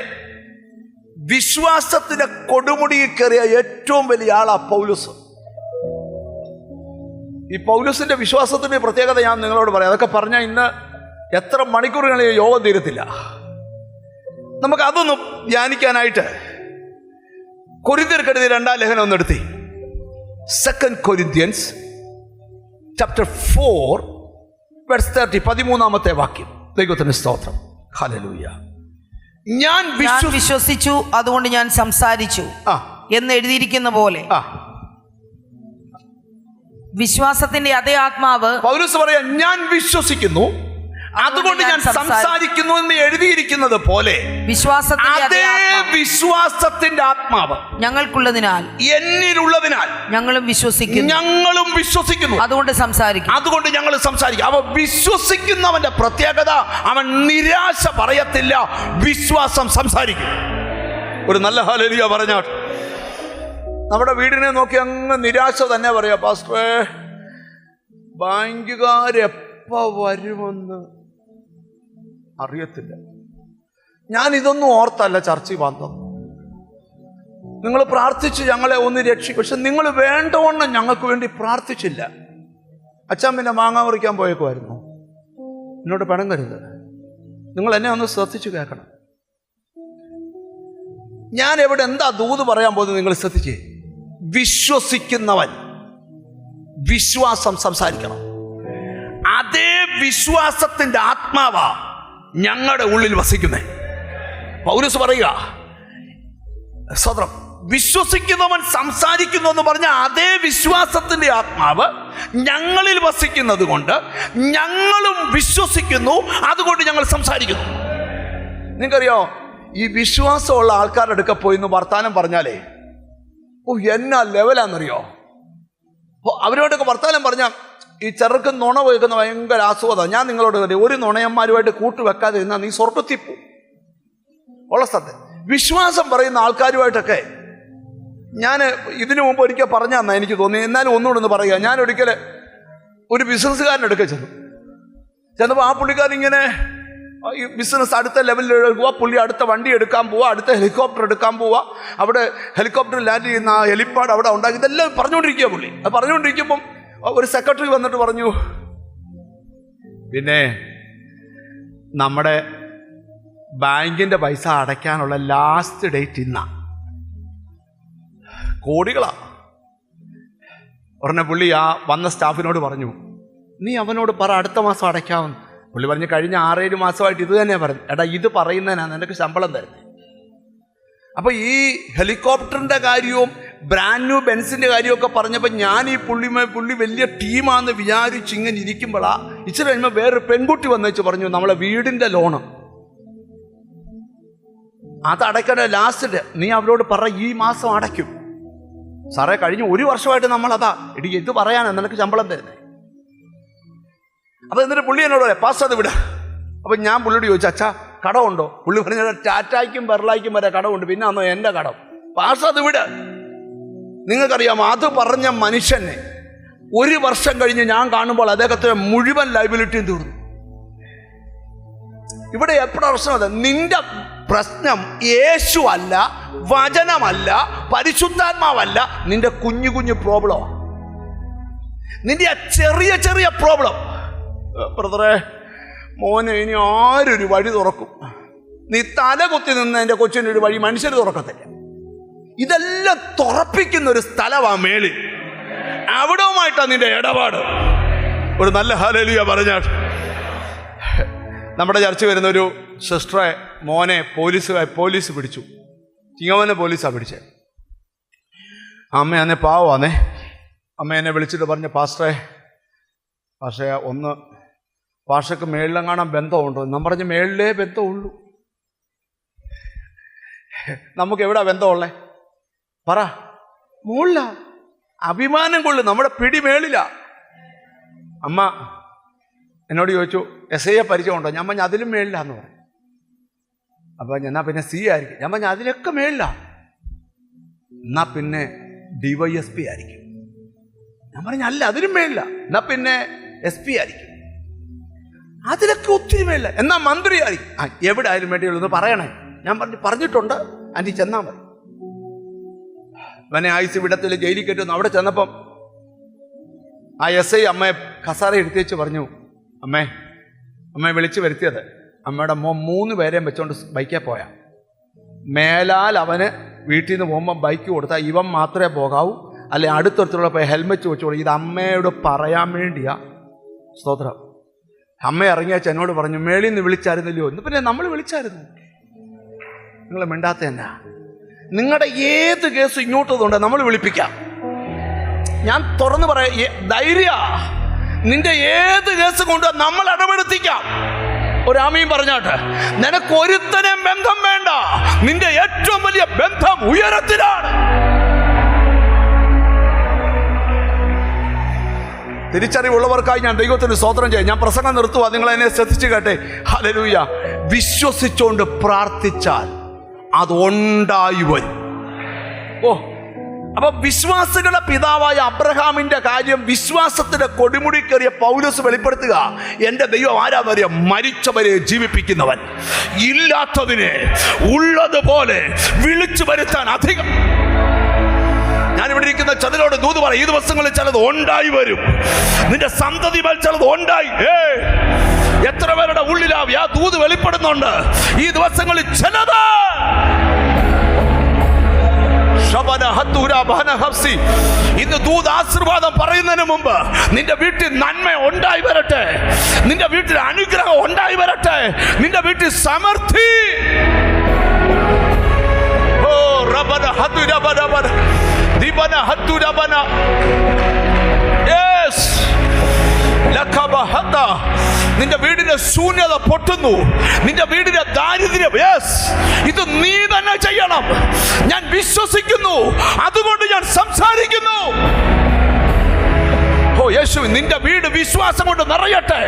വിശ്വാസത്തിന്റെ കൊടുമുടിയിൽ കയറിയ ഏറ്റവും വലിയ ആളാ പൗലോസ്. ഈ പൗലോസിന്റെ വിശ്വാസത്തിന്റെ പ്രത്യേകത ഞാൻ നിങ്ങളോട് പറയാം. അതൊക്കെ പറഞ്ഞാൽ ഇന്ന് എത്ര മണിക്കൂറുകളിൽ യോഗം തീരത്തില്ല. നമുക്ക് അതൊന്നും ധ്യാനിക്കാനായിട്ട് കൊരിന്ത്യർക്കെഴുതിയ 2-ാം ലേഖനം ഒന്ന് എടുത്തി. 2 Corinthians chapter 4 verse 30, 13-ാമത്തെ വാക്യം. ദൈവത്തിന് സ്തോത്രം. ഹല്ലേലൂയ. ഞാൻ വിശ്വസിച്ചു, അതുകൊണ്ട് ഞാൻ സംസാരിച്ചു എന്ന് എഴുതിയിരിക്കുന്ന പോലെ വിശ്വാസത്തിന്റെ അതേ ആത്മാവ് പൗലോസ് പറയാ, ഞാൻ വിശ്വസിക്കുന്നു അതുകൊണ്ട് ഞാൻ സംസാരിക്കുന്നു എന്ന് എഴുതിയിരിക്കുന്നത് പോലെ വിശ്വാസത്തിന്റെ ആത്മാവ് ഞങ്ങൾക്കുള്ളതിനാൽ, എന്നിലുള്ളതിനാൽ ഞങ്ങളും വിശ്വസിക്കുന്നു, അതുകൊണ്ട് ഞങ്ങൾ സംസാരിക്കും. അവ വിശ്വസിക്കുന്നവന്റെ പ്രത്യേകത, അവൻ നിരാശ പറയത്തില്ല, വിശ്വാസം സംസാരിക്കും. ഒരു നല്ല ഹല്ലേലൂയ പറഞ്ഞാട്ട്. നമ്മുടെ വീടിനെ നോക്കി അങ്ങ് നിരാശ തന്നെ പറയാ, പാസ്റ്ററേ ബാങ്കുകാരെപ്പ വരുമെന്ന് അറിയത്തില്ല. ഞാൻ ഇതൊന്നും ഓർത്തല്ല ചർച്ചയിൽ വന്നത്. നിങ്ങൾ പ്രാർത്ഥിച്ച് ഞങ്ങളെ ഒന്ന് രക്ഷിക്കും, പക്ഷെ നിങ്ങൾ വേണ്ടവണ്ണം ഞങ്ങൾക്ക് വേണ്ടി പ്രാർത്ഥിച്ചില്ല. അച്ഛൻ പിന്നെ മാങ്ങ മുറിക്കാൻ പോയേക്കുമായിരുന്നു. എന്നോട് പിണങ്ങരുത്. നിങ്ങൾ എന്നെ ഒന്ന് ശ്രദ്ധിച്ചു കേൾക്കണം. ഞാൻ എവിടെ എന്താ ദൂത് പറയാൻ പോകുന്നത് നിങ്ങൾ ശ്രദ്ധിച്ചേ. വിശ്വസിക്കുന്നവൻ വിശ്വാസം സംസാരിക്കണം. അതേ വിശ്വാസത്തിന്റെ ആത്മാവാ ഞങ്ങളുടെ ഉള്ളിൽ വസിക്കുന്നേ. പൗലോസ് പറയുക, സ്വതന്ത്രം വിശ്വസിക്കുന്നവൻ സംസാരിക്കുന്നു എന്ന് പറഞ്ഞ അതേ വിശ്വാസത്തിന്റെ ആത്മാവ് ഞങ്ങളിൽ വസിക്കുന്നത് കൊണ്ട് ഞങ്ങളും വിശ്വസിക്കുന്നു, അതുകൊണ്ട് ഞങ്ങൾ സംസാരിക്കുന്നു. നിങ്ങൾക്കറിയോ, ഈ വിശ്വാസമുള്ള ആൾക്കാരുടെ അടുക്ക പോയി ഇന്ന് വർത്താനം പറഞ്ഞാലേ എന്നാ ലെവലാന്നറിയോ. അവരോടൊക്കെ വർത്താനം പറഞ്ഞാൽ ഈ ചെറുക്ക് നുണ വയ്ക്കുന്ന ഭയങ്കര ആസ്വാദം. ഞാൻ നിങ്ങളോട് കരുതി, ഒരു നുണയന്മാരുമായിട്ട് കൂട്ടുവെക്കാതെ ഇരുന്നാൽ നീ സ്വർഗത്തിൽ പോവും. ഉള്ള സത്യം. വിശ്വാസം പറയുന്ന ആൾക്കാരുമായിട്ടൊക്കെ ഞാൻ ഇതിനു മുമ്പ് ഒരിക്കൽ പറഞ്ഞാന്നാ എനിക്ക് തോന്നി. എന്നാലും ഒന്നുകൂടെ ഒന്ന് പറയുക. ഞാൻ ഒരിക്കൽ ഒരു ബിസിനസ്സുകാരനെടുക്കെ ചെന്നപ്പോൾ ആ പുള്ളിക്കാരിങ്ങനെ ഈ ബിസിനസ് അടുത്ത ലെവലിൽ എടുക്കുക. പുള്ളി അടുത്ത വണ്ടി എടുക്കാൻ പോവുക, അടുത്ത ഹെലികോപ്റ്റർ എടുക്കാൻ പോവുക, അവിടെ ഹെലികോപ്റ്റർ ലാൻഡ് ചെയ്യുന്ന ആ ഹെലിപ്പാഡ് അവിടെ ഉണ്ടാക്കി. ഇതെല്ലാം പറഞ്ഞുകൊണ്ടിരിക്കുക പുള്ളി. അത് പറഞ്ഞുകൊണ്ടിരിക്കുമ്പം ഒരു സെക്രട്ടറി വന്നിട്ട് പറഞ്ഞു, പിന്നെ നമ്മുടെ ബാങ്കിൻ്റെ പൈസ അടയ്ക്കാനുള്ള ലാസ്റ്റ് ഡേറ്റ് ഇന്നാ. കോടികളാ. ഉടനെ പുള്ളി ആ വന്ന സ്റ്റാഫിനോട് പറഞ്ഞു, നീ അവനോട് പറ അടുത്ത മാസം അടയ്ക്കാമെന്ന്. പുള്ളി പറഞ്ഞു, കഴിഞ്ഞ 6-7 മാസമായിട്ട് ഇത് തന്നെയാണ് പറഞ്ഞു. എടാ, ഇത് പറയുന്നതിനാണ് നിനക്ക് ശമ്പളം തരുന്നത്. അപ്പോൾ ഈ ഹെലികോപ്റ്ററിൻ്റെ കാര്യവും ബ്രാൻഡ് ന്യൂ ബെൻസിൻ്റെ കാര്യമൊക്കെ പറഞ്ഞപ്പോൾ ഞാൻ ഈ പുള്ളി വലിയ ടീമാണെന്ന് വിചാരിച്ച് ഇങ്ങനെ ഇരിക്കുമ്പോഴാ ഇച്ചിരി കഴിയുമ്പോൾ വേറൊരു പെൺകുട്ടി വന്നേച്ച് പറഞ്ഞു, നമ്മളെ വീടിൻ്റെ ലോണ് അത് അടയ്ക്കേണ്ട ലാസ്റ്റ് നീ അവരോട് പറ ഈ മാസം അടയ്ക്കും. സാറേ, കഴിഞ്ഞ 1 വർഷമായിട്ട് നമ്മളതാ ഇടി ഇത് പറയാനാണ് നിനക്ക് ശമ്പളം തരുന്നത്. അപ്പോൾ എന്നിട്ട് പുള്ളി എന്നോട് പറയാം, പാസ് അത് വിട. അപ്പം ഞാൻ പുള്ളിയോട് ചോദിച്ചു, അച്ഛാ കടമുണ്ടോ? പുള്ളി പറഞ്ഞ ടാറ്റായ്ക്കും ബെർലായ്ക്കും വരെ കടമുണ്ട്, പിന്നെ അന്നോ എൻ്റെ കടം. പാസ് അത് വിട. നിങ്ങൾക്കറിയാമോ, അത് പറഞ്ഞ മനുഷ്യനെ 1 വർഷം കഴിഞ്ഞ് ഞാൻ കാണുമ്പോൾ അദ്ദേഹത്തിന് മുഴുവൻ ലൈബിലിറ്റിയും തീർന്നു. ഇവിടെ എപ്പോഴാ പ്രശ്നം? അത് നിന്റെ പ്രശ്നം യേശു അല്ല, വചനമല്ല, പരിശുദ്ധാത്മാവല്ല, നിന്റെ കുഞ്ഞു കുഞ്ഞു പ്രോബ്ലമാണ്. നിന്റെ ആ ചെറിയ ചെറിയ പ്രോബ്ലം. ബ്രദറെ, മോനെ ഇനി ആരൊരു വഴി തുറക്കും? നീ തല കുത്തി നിന്ന് എൻ്റെ കൊച്ചിൻ്റെ ഒരു വഴി മനുഷ്യർ തുറക്കത്തില്ല. ഇതെല്ലാം തുറപ്പിക്കുന്ന ഒരു സ്ഥലമാണ് മേളിൽ. അവിടവുമായിട്ടാണ് നിന്റെ ഇടപാട്. ഒരു നല്ല ഹല്ലേലൂയ പറഞ്ഞാൽ. നമ്മുടെ ചർച്ച വരുന്ന ഒരു സിസ്റ്ററെ മോനെ പോലീസ് പിടിച്ചു. ചിങ്ങവനെ പോലീസാണ് പിടിച്ചത്. അമ്മ അന്നേ പാവമാന്നേ. അമ്മ എന്നെ വിളിച്ചിട്ട് പറഞ്ഞു, പാസ്റ്റേ ഒന്ന് പാഷക്ക് മേളിലെങ്ങാണം ബന്ധമുണ്ടോ? ഞാൻ പറഞ്ഞു, മേളിലേ ബന്ധമുള്ളൂ. നമുക്ക് എവിടാ ബന്ധമുള്ളേ? പറ. മുകളില. അഭിമാനം കൊള്ളും. നമ്മുടെ പിടി മേളില. അമ്മ എന്നോട് ചോദിച്ചു, SI പരിചയമുണ്ടോ? ഞാൻ പറഞ്ഞു, അതിലും മേളിലാന്ന് പറഞ്ഞു. അപ്പം എന്നാ പിന്നെ C ആയിരിക്കും. ഞാൻ പറഞ്ഞു, അതിലൊക്കെ മേളില. എന്നാ പിന്നെ DYSP ആയിരിക്കും. ഞാൻ പറഞ്ഞു, അല്ല അതിലും മേളില. എന്നാ പിന്നെ SP ആയിരിക്കും. അതിലൊക്കെ ഒത്തിരി മേളില. എന്നാ മന്ത്രി ആയിരിക്കും. എവിടെ ആയാലും വേണ്ടിയുള്ളൂ പറയണേ. ഞാൻ പറഞ്ഞിട്ടുണ്ട്, ആൻറ്റി ചെന്നാൽ മതി. അവനെ ആയുസ് വിടത്തിൽ ജയിലിൽ കയറ്റുന്നു. അവിടെ ചെന്നപ്പം ആ SI അമ്മയെ കസാര എടുത്തേച്ച് പറഞ്ഞു, അമ്മയെ വിളിച്ച് വരുത്തിയത് അമ്മയുടെ മോൻ 3 പേരെയും വെച്ചോണ്ട് ബൈക്കിൽ പോയാ. മേലാൽ അവന് വീട്ടിൽ നിന്ന് പോകുമ്പം ബൈക്ക് കൊടുത്താൽ ഇവൻ മാത്രമേ പോകാവൂ, അല്ലെ അടുത്തൊരുത്തുള്ള പോയി ഹെൽമെറ്റ് വെച്ചോളൂ. ഇത് അമ്മയോട് പറയാൻ വേണ്ടിയാ. സ്തോത്രം. അമ്മ ഇറങ്ങിയാച്ച എന്നോട് പറഞ്ഞു, മേളിൽ നിന്ന് വിളിച്ചായിരുന്നല്ലോ. എന്ന് പിന്നെ നമ്മൾ വിളിച്ചായിരുന്നു. നിങ്ങൾ മിണ്ടാത്ത തന്നെ. നിങ്ങളുടെ ഏത് കേസ് ഇങ്ങോട്ടതുണ്ട് നമ്മൾ വിളിപ്പിക്കാം. ഞാൻ തുറന്നു പറയാം, ധൈര്യ. നിന്റെ ഏത് കേസ് കൊണ്ട് നമ്മൾ ഇടപെടുത്തിക്കാം. ഒരാമയും പറഞ്ഞാട്ടെ. നിനക്കൊരുത്തനെയും ബന്ധം വേണ്ട. നിന്റെ ഏറ്റവും വലിയ ബന്ധം ഉയരത്തിലാണ്. തിരിച്ചറിവുള്ളവർക്കായി ഞാൻ ദൈവത്തിന് സ്തോത്രം ചെയ്യാം. ഞാൻ പ്രസംഗം നിർത്തുക, നിങ്ങൾ എന്നെ ശ്രദ്ധിച്ചു കേട്ടെ. ഹല്ലേലൂയ. വിശ്വസിച്ചുകൊണ്ട് പ്രാർത്ഥിച്ചാൽ അതുണ്ടായി വരും. അപ്പൊ വിശ്വാസികളുടെ പിതാവായ അബ്രഹാമിന്റെ കാര്യം വിശ്വാസത്തിന്റെ കൊടിമുടി കയറിയ പൗലോസ് വെളിപ്പെടുത്തുക. എന്റെ ദൈവം ആരാന്നറിയാം? മരിച്ചവരെ ജീവിപ്പിക്കുന്നവൻ, ഇല്ലാത്തതിനെ ഉള്ളതുപോലെ വിളിച്ചു വരുത്താൻ അധികം. ഞാനിവിടെ ഇരിക്കുന്ന ചിലരോട് ദൂത് പറ, ഈ ദിവസങ്ങളിൽ ചിലത് ഉണ്ടായി വരും. നിന്റെ സന്തതി മേൽ ചിലത് ഉണ്ടായി. എത്ര പേരുടെ ഉള്ളിലാവി ആ ദൂത് വെളിപ്പെടുന്നുണ്ട്. ഈ ദിവസങ്ങളിൽ ചിലത് ഇന്ന് ദൂത് ആശീർവാദം പറയുന്നതിന് മുമ്പ് നിന്റെ വീട്ടിൽ നന്മ ഉണ്ടായി വരട്ടെ. നിന്റെ വീട്ടിൽ അനുഗ്രഹം ഉണ്ടായി വരട്ടെ. നിന്റെ വീട്ടിൽ സമൃദ്ധി. നിന്റെ വീടിന്റെ ശൂന്യത പൊട്ടുന്നു, നിന്റെ വീടിന്റെ ദാരിദ്ര്യം. യെസ്, ഇത് നീ തന്നെ ചെയ്യണം. ഞാൻ വിശ്വസിക്കുന്നു, അതുകൊണ്ട് ഞാൻ സംസാരിക്കുന്നു. ഓ യേശു, നിന്റെ വീട് വിശ്വാസം കൊണ്ട് നിറയട്ടെ.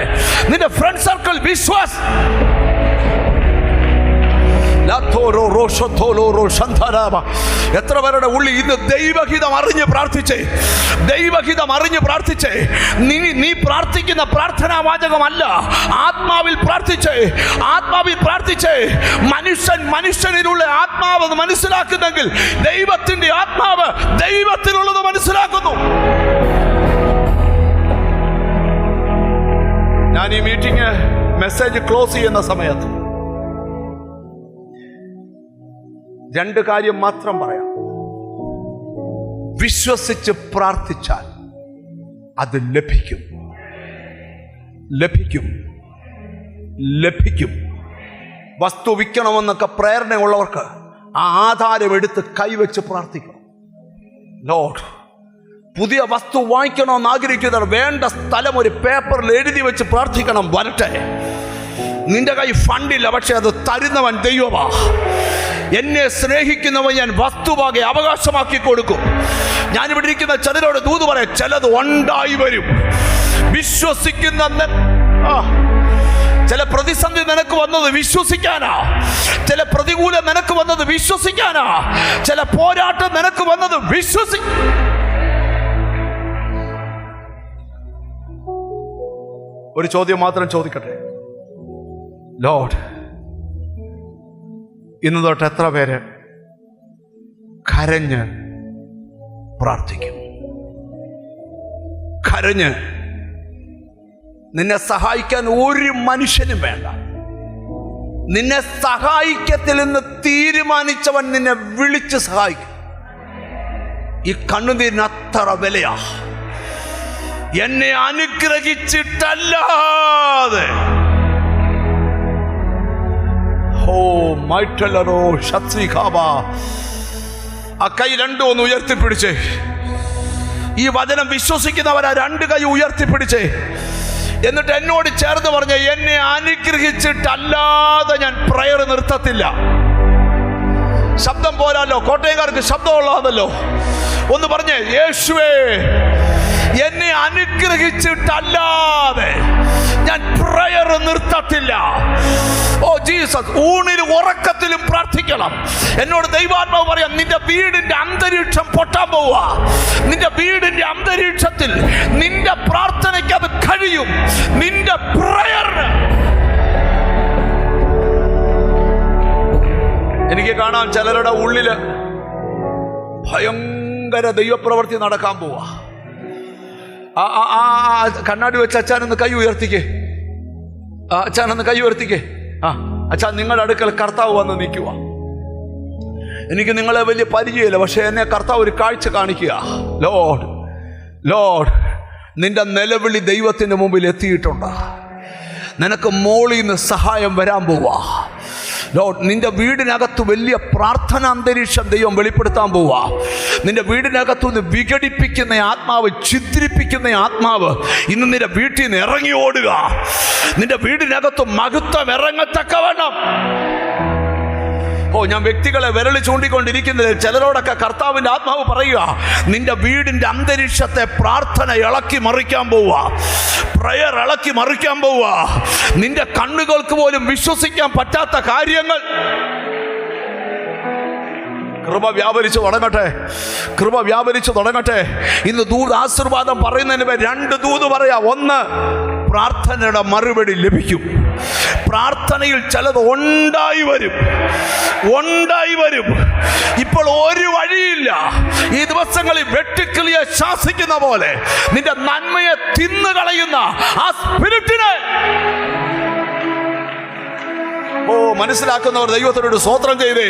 നിന്റെ ഫ്രണ്ട് സർക്കിൾ വിശ്വാസം. എത്ര പേരുടെ ഉള്ളിൽ ഇന്ന് ദൈവഹിതം അറിഞ്ഞ് പ്രാർത്ഥിച്ചേ, ദൈവഹിതം അറിഞ്ഞ് പ്രാർത്ഥിച്ചേ. നീ പ്രാർത്ഥിക്കുന്ന പ്രാർത്ഥനാ വാചകമല്ല, ആത്മാവിൽ പ്രാർത്ഥിച്ചേ, ആത്മാവിൽ പ്രാർത്ഥിച്ചേ. മനുഷ്യനിലുള്ള ആത്മാവ് മനസ്സിലാക്കുന്നെങ്കിൽ ദൈവത്തിന്റെ ആത്മാവ് ദൈവത്തിലുള്ളത് മനസ്സിലാക്കുന്നു. ഞാൻ ഈ മീറ്റിംഗ് മെസ്സേജ് ക്ലോസ് ചെയ്യുന്ന സമയത്ത് രണ്ട് കാര്യം മാത്രം പറയാം. വിശ്വസിച്ച് പ്രാർത്ഥിച്ചാൽ അത് ലഭിക്കും, ലഭിക്കും, ലഭിക്കും. വസ്തു വിൽക്കണമെന്നൊക്കെ പ്രേരണയുള്ളവർക്ക് ആ ആധാരം എടുത്ത് കൈവച്ച് പ്രാർത്ഥിക്കണം. ലോർഡ്, പുതിയ വസ്തു വാങ്ങിക്കണമെന്ന് ആഗ്രഹിക്കുന്നവർ വേണ്ട സ്ഥലം ഒരു പേപ്പറിൽ എഴുതി വെച്ച് പ്രാർത്ഥിക്കണം. വരട്ടെ. നിന്റെ കൈ ഫണ്ടില്ല, പക്ഷെ അത് തരുന്നവൻ ദൈവമാ. എന്നെ സ്നേഹിക്കുന്നവൻ ഞാൻ വസ്തുവാകെ അവകാശമാക്കി കൊടുക്കും. ഞാനിവിടെ ഇരിക്കുന്ന ചിലരോട് ദൂത് പറയാം, ചിലത് ഉണ്ടായി വരും. വിശ്വസിക്കുന്ന ചില പ്രതിസന്ധി നിനക്ക് വന്നത് വിശ്വസിക്കാനാ, ചില പ്രതികൂലം നിനക്ക് വന്നത് വിശ്വസിക്കാനാ, ചില പോരാട്ടം നിനക്ക് വന്നത് ഒരു ചോദ്യം മാത്രം ചോദിക്കട്ടെ. ലോർഡ്, ഇന്ന് തൊട്ട് എത്ര പേര് കരഞ്ഞ് പ്രാർത്ഥിക്കും? കരഞ്ഞ്. നിന്നെ സഹായിക്കാൻ ഒരു മനുഷ്യനും വേണ്ട. നിന്നെ സഹായിക്കത്തില്ലെന്ന് തീരുമാനിച്ചവൻ നിന്നെ വിളിച്ച് സഹായിക്കും. ഈ കണ്ണുനീരിന് അത്ര വിലയാ. എന്നെ അനുഗ്രഹിച്ചിട്ടല്ലാതെ. ആ കൈ രണ്ടും ഒന്ന് ഉയർത്തിപ്പിടിച്ചേ. ഈ വചനം വിശ്വസിക്കുന്നവരാ രണ്ട് കൈ ഉയർത്തിപ്പിടിച്ചേ. എന്നിട്ട് എന്നോട് ചേർന്ന് പറഞ്ഞ, എന്നെ അനുഗ്രഹിച്ചിട്ടല്ലാതെ ഞാൻ പ്രയർ നിർത്തത്തില്ല. ശബ്ദം പോരാല്ലോ, കോട്ടയംകാർക്ക് ശബ്ദമുള്ളതല്ലോ. ഒന്ന് പറഞ്ഞേ, യേശുവേ, എന്നെ അനുഗ്രഹിച്ചിട്ടല്ലാതെ ഞാൻ പ്രയർ നിർത്തത്തില്ല. ഓ ജീസസ്, ഊണിലും ഉറക്കത്തിലും പ്രാർത്ഥിക്കണം. എന്നോട് ദൈവാത്മാവ് പറയാം, നിന്റെ വീടിന്റെ അന്തരീക്ഷം പൊട്ടാൻ പോവുക. നിന്റെ വീടിന്റെ അന്തരീക്ഷത്തിൽ നിന്റെ പ്രാർത്ഥനയ്ക്ക് അത് കഴിയും. നിന്റെ പ്രയറിന് എനിക്ക് കാണാം ചിലരുടെ ഉള്ളില് ഭയങ്കര ദൈവപ്രവൃത്തി നടക്കാൻ പോവാ. കണ്ണാടി വെച്ച് അച്ഛനൊന്ന് കൈ ഉയർത്തിക്കേ, അച്ഛനൊന്ന് കൈ ഉയർത്തിക്കേ. അച്ഛാ, നിങ്ങളുടെ അടുക്കൽ കർത്താവ് വന്ന് നിൽക്കുക. എനിക്ക് നിങ്ങളെ വലിയ പരിചയമില്ല, പക്ഷെ എന്നെ കർത്താവ് ഒരു കാഴ്ച കാണിക്കുക. ലോർഡ്, ലോർഡ്, നിന്റെ നിലവിളി ദൈവത്തിന്റെ മുമ്പിൽ എത്തിയിട്ടുണ്ട്. നിനക്ക് മോളിൽ നിന്ന് സഹായം വരാൻ പോവാ. ലോർഡ്, നിന്റെ വീടിനകത്ത് വലിയ പ്രാർത്ഥന അന്തരീക്ഷം ദൈവം വെളിപ്പെടുത്താൻ പോവാ. നിന്റെ വീടിനകത്തുനിന്ന് വിഘടിപ്പിക്കുന്ന ആത്മാവ്, ഛിദ്രിപ്പിക്കുന്ന ആത്മാവ് ഇന്ന് നിന്റെ വീട്ടിൽ നിന്ന് ഇറങ്ങി ഓടുക. നിന്റെ വീടിനകത്ത് മഹത്വം ഇറങ്ങത്തക്കവണ്ണം. ഞാൻ വ്യക്തികളെ വിരളി ചൂണ്ടിക്കൊണ്ടിരിക്കുന്നത്, ചിലരോടൊക്കെ കർത്താവിന്റെ ആത്മാവ് പറയുക, നിന്റെ വീടിന്റെ അന്തരീക്ഷത്തെ പ്രാർത്ഥന ഇളക്കി മറിക്കാൻ പോവുക, പ്രയർ ഇളക്കി മറിക്കാൻ പോവുക. നിന്റെ കണ്ണുകൾക്ക് പോലും വിശ്വസിക്കാൻ പറ്റാത്ത കാര്യങ്ങൾ. കൃപ വ്യാപരിച്ചു തുടങ്ങട്ടെ, കൃപ വ്യാപരിച്ചു തുടങ്ങട്ടെ. ഇന്ന് ആശീർവാദം പറയുന്നതിന് രണ്ട് ദൂത് പറയാം. ഒന്ന്, പ്രാർത്ഥനയുടെ മറുപടി ലഭിക്കും. പ്രാർത്ഥനയിൽ ചിലത് ഉണ്ടായി വരും, ഉണ്ടായി വരും. ഇപ്പോൾ ഒരു വഴിയില്ല. ഈ ദിവസങ്ങളിൽ വെട്ടുക്കിളിയെ ശാസിക്കുന്ന പോലെ നിന്റെ നന്മയെ തിന്നുകളയുന്ന ആ സ്പിരിറ്റിനെ മനസ്സിലാക്കുന്നവർ ദൈവത്തിനോട് സ്തോത്രം ചെയ്തേ.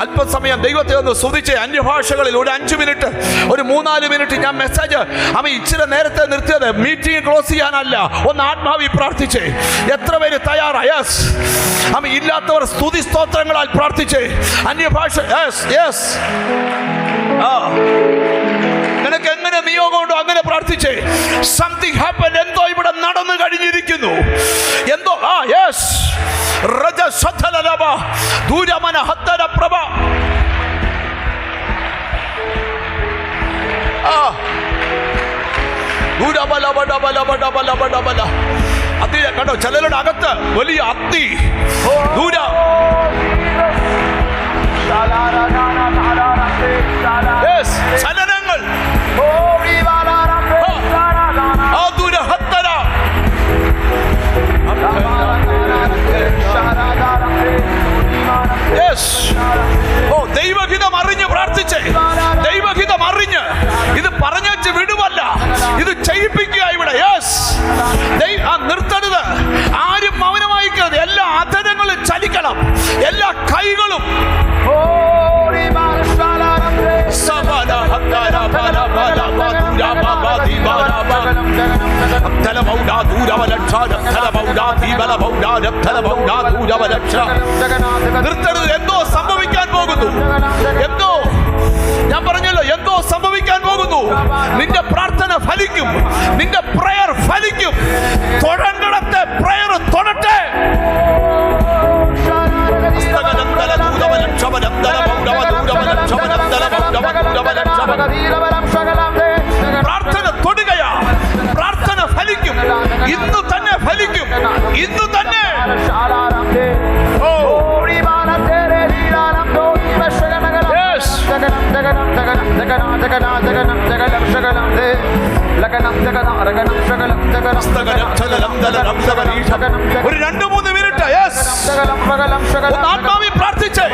അല്പസമയം ദൈവത്തെ ഒന്ന് സ്തുതിച്ച് അന്യഭാഷകളിൽ ഒരു 5 മിനിറ്റ്, ഒരു 3-4 മിനിറ്റ്. ഞാൻ മെസ്സേജ് ഇച്ചിരി നേരത്തെ നിർത്തിയത് മീറ്റിംഗ് ക്ലോസ് ചെയ്യാനല്ല, ഒന്ന് ആത്മാവി പ്രാർത്ഥിച്ചേ. എത്ര പേര് തയ്യാറാ? യെസ്. ഇല്ലാത്തവർ സ്തുതി സ്തോത്രങ്ങളാൽ പ്രാർത്ഥിച്ചേ. അന്യഭാഷ. Yes, yes. നിനക്ക് എങ്ങനെ എങ്ങനെ നിയോഗമുണ്ടോ അങ്ങനെ പ്രാർത്ഥിച്ചേ. Something happen. എന്തോ ഇവിടെ നടന്നു കഴിഞ്ഞിരിക്കുന്നു. എന്തോ യെസ് ദൂരമന ഹത്തര പ്രഭ അതി കണ്ടോ. ചിലരുടെ അകത്ത് വലിയ അഗ്നി ദൂര ചലനങ്ങൾ ദൂരഹത്തര ദൈവഹിതം അറിഞ്ഞ് പ്രാർത്ഥിച്ചേ. ദൈവഹിതം അറിഞ്ഞ് ഇത് പറഞ്ഞു വിടുമല്ല, ഇത് ചെയ്യിപ്പിക്കുക ഇവിടെ. യെസ്, നിർത്തരുത്. ആരും മൗനമായിക്കരുത്. എല്ലാ അധരങ്ങളും ചലിക്കണം, എല്ലാ കൈകളും. നിർത്തരുത്. എന്തോ സംഭവിക്കാൻ പോകുന്നു. എന്തോ ഞാൻ പറഞ്ഞല്ലോ, എന്തോ സംഭവിക്കാൻ പോകുന്നു. നിന്റെ പ്രാർത്ഥന ഫലിക്കും, നിന്റെ പ്രയർ ഫലിക്കും. തൊഴണ്ടിടത്തെ പ്രയർ തൊടട്ടെ. പ്രാർത്ഥന തൊടുകയാ. പ്രാർത്ഥന ഫലിക്കും. ഇന്നു തന്നെ ഫലിക്കും. ഇന്നു തന്നെ. ഒരു 2-3 മിനിറ്റ് ആത്മാവിൽ പ്രാർത്ഥിച്ചേ.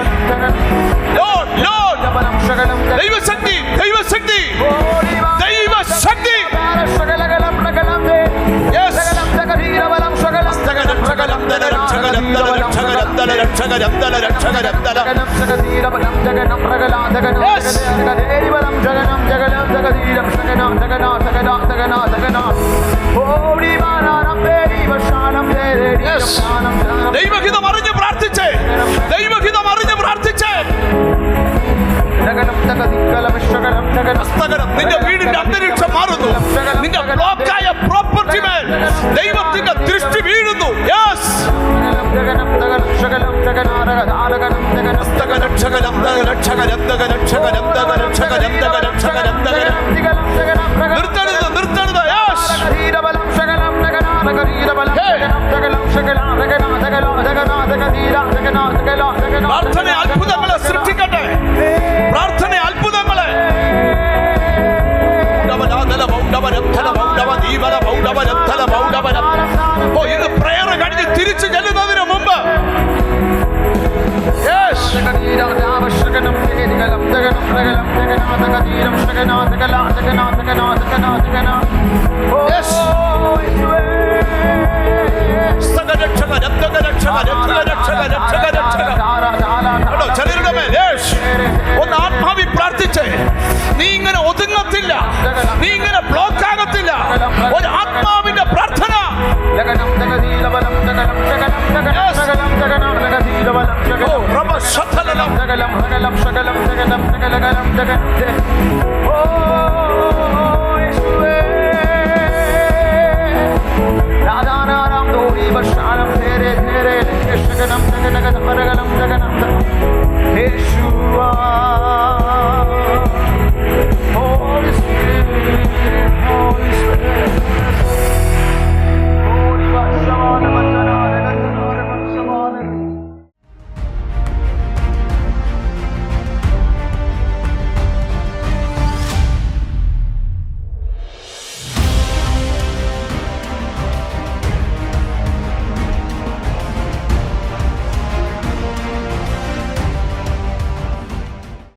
ദൈവശക്തി, ദൈവശക്തി, ദൈവശക്തി. ദൈവഹിതം അറിഞ്ഞ് പ്രാർത്ഥിച്ചേ. ദൈവഹിതം അറിഞ്ഞ് പ്രാർത്ഥിച്ചേ. നിന്റെ വീടിന്റെ അന്തരീക്ഷം മാറുന്നു. നിന്റെ ബ്ലോക്കായ പ്രോപ്പർട്ടി മേൽ ദൈവത്തിന്റെ ദൃഷ്ടി വീഴുന്നു. യെസ്, നിർത്തരുത്, നിർത്തരുത്. പ്രാർത്ഥന അത്ഭുതങ്ങളെ സൃഷ്ടിക്കട്ടെ. പ്രാർത്ഥന അത്ഭുതങ്ങളെ. ഇത് പ്രയർ കഴിഞ്ഞ് തിരിച്ചു ചെല്ലുന്നതിന് മുമ്പ് ചിലരുടെ മേൽ ഒന്ന് ആത്മാവി പ്രാർത്ഥിച്ചേ. നീ ഇങ്ങനെ ഒതുങ്ങത്തില്ല, നീ ഇങ്ങനെ ബ്ലോക്ക് ആകത്തില്ല. ഒരു ആത്മാവിന്റെ പ്രാർത്ഥന.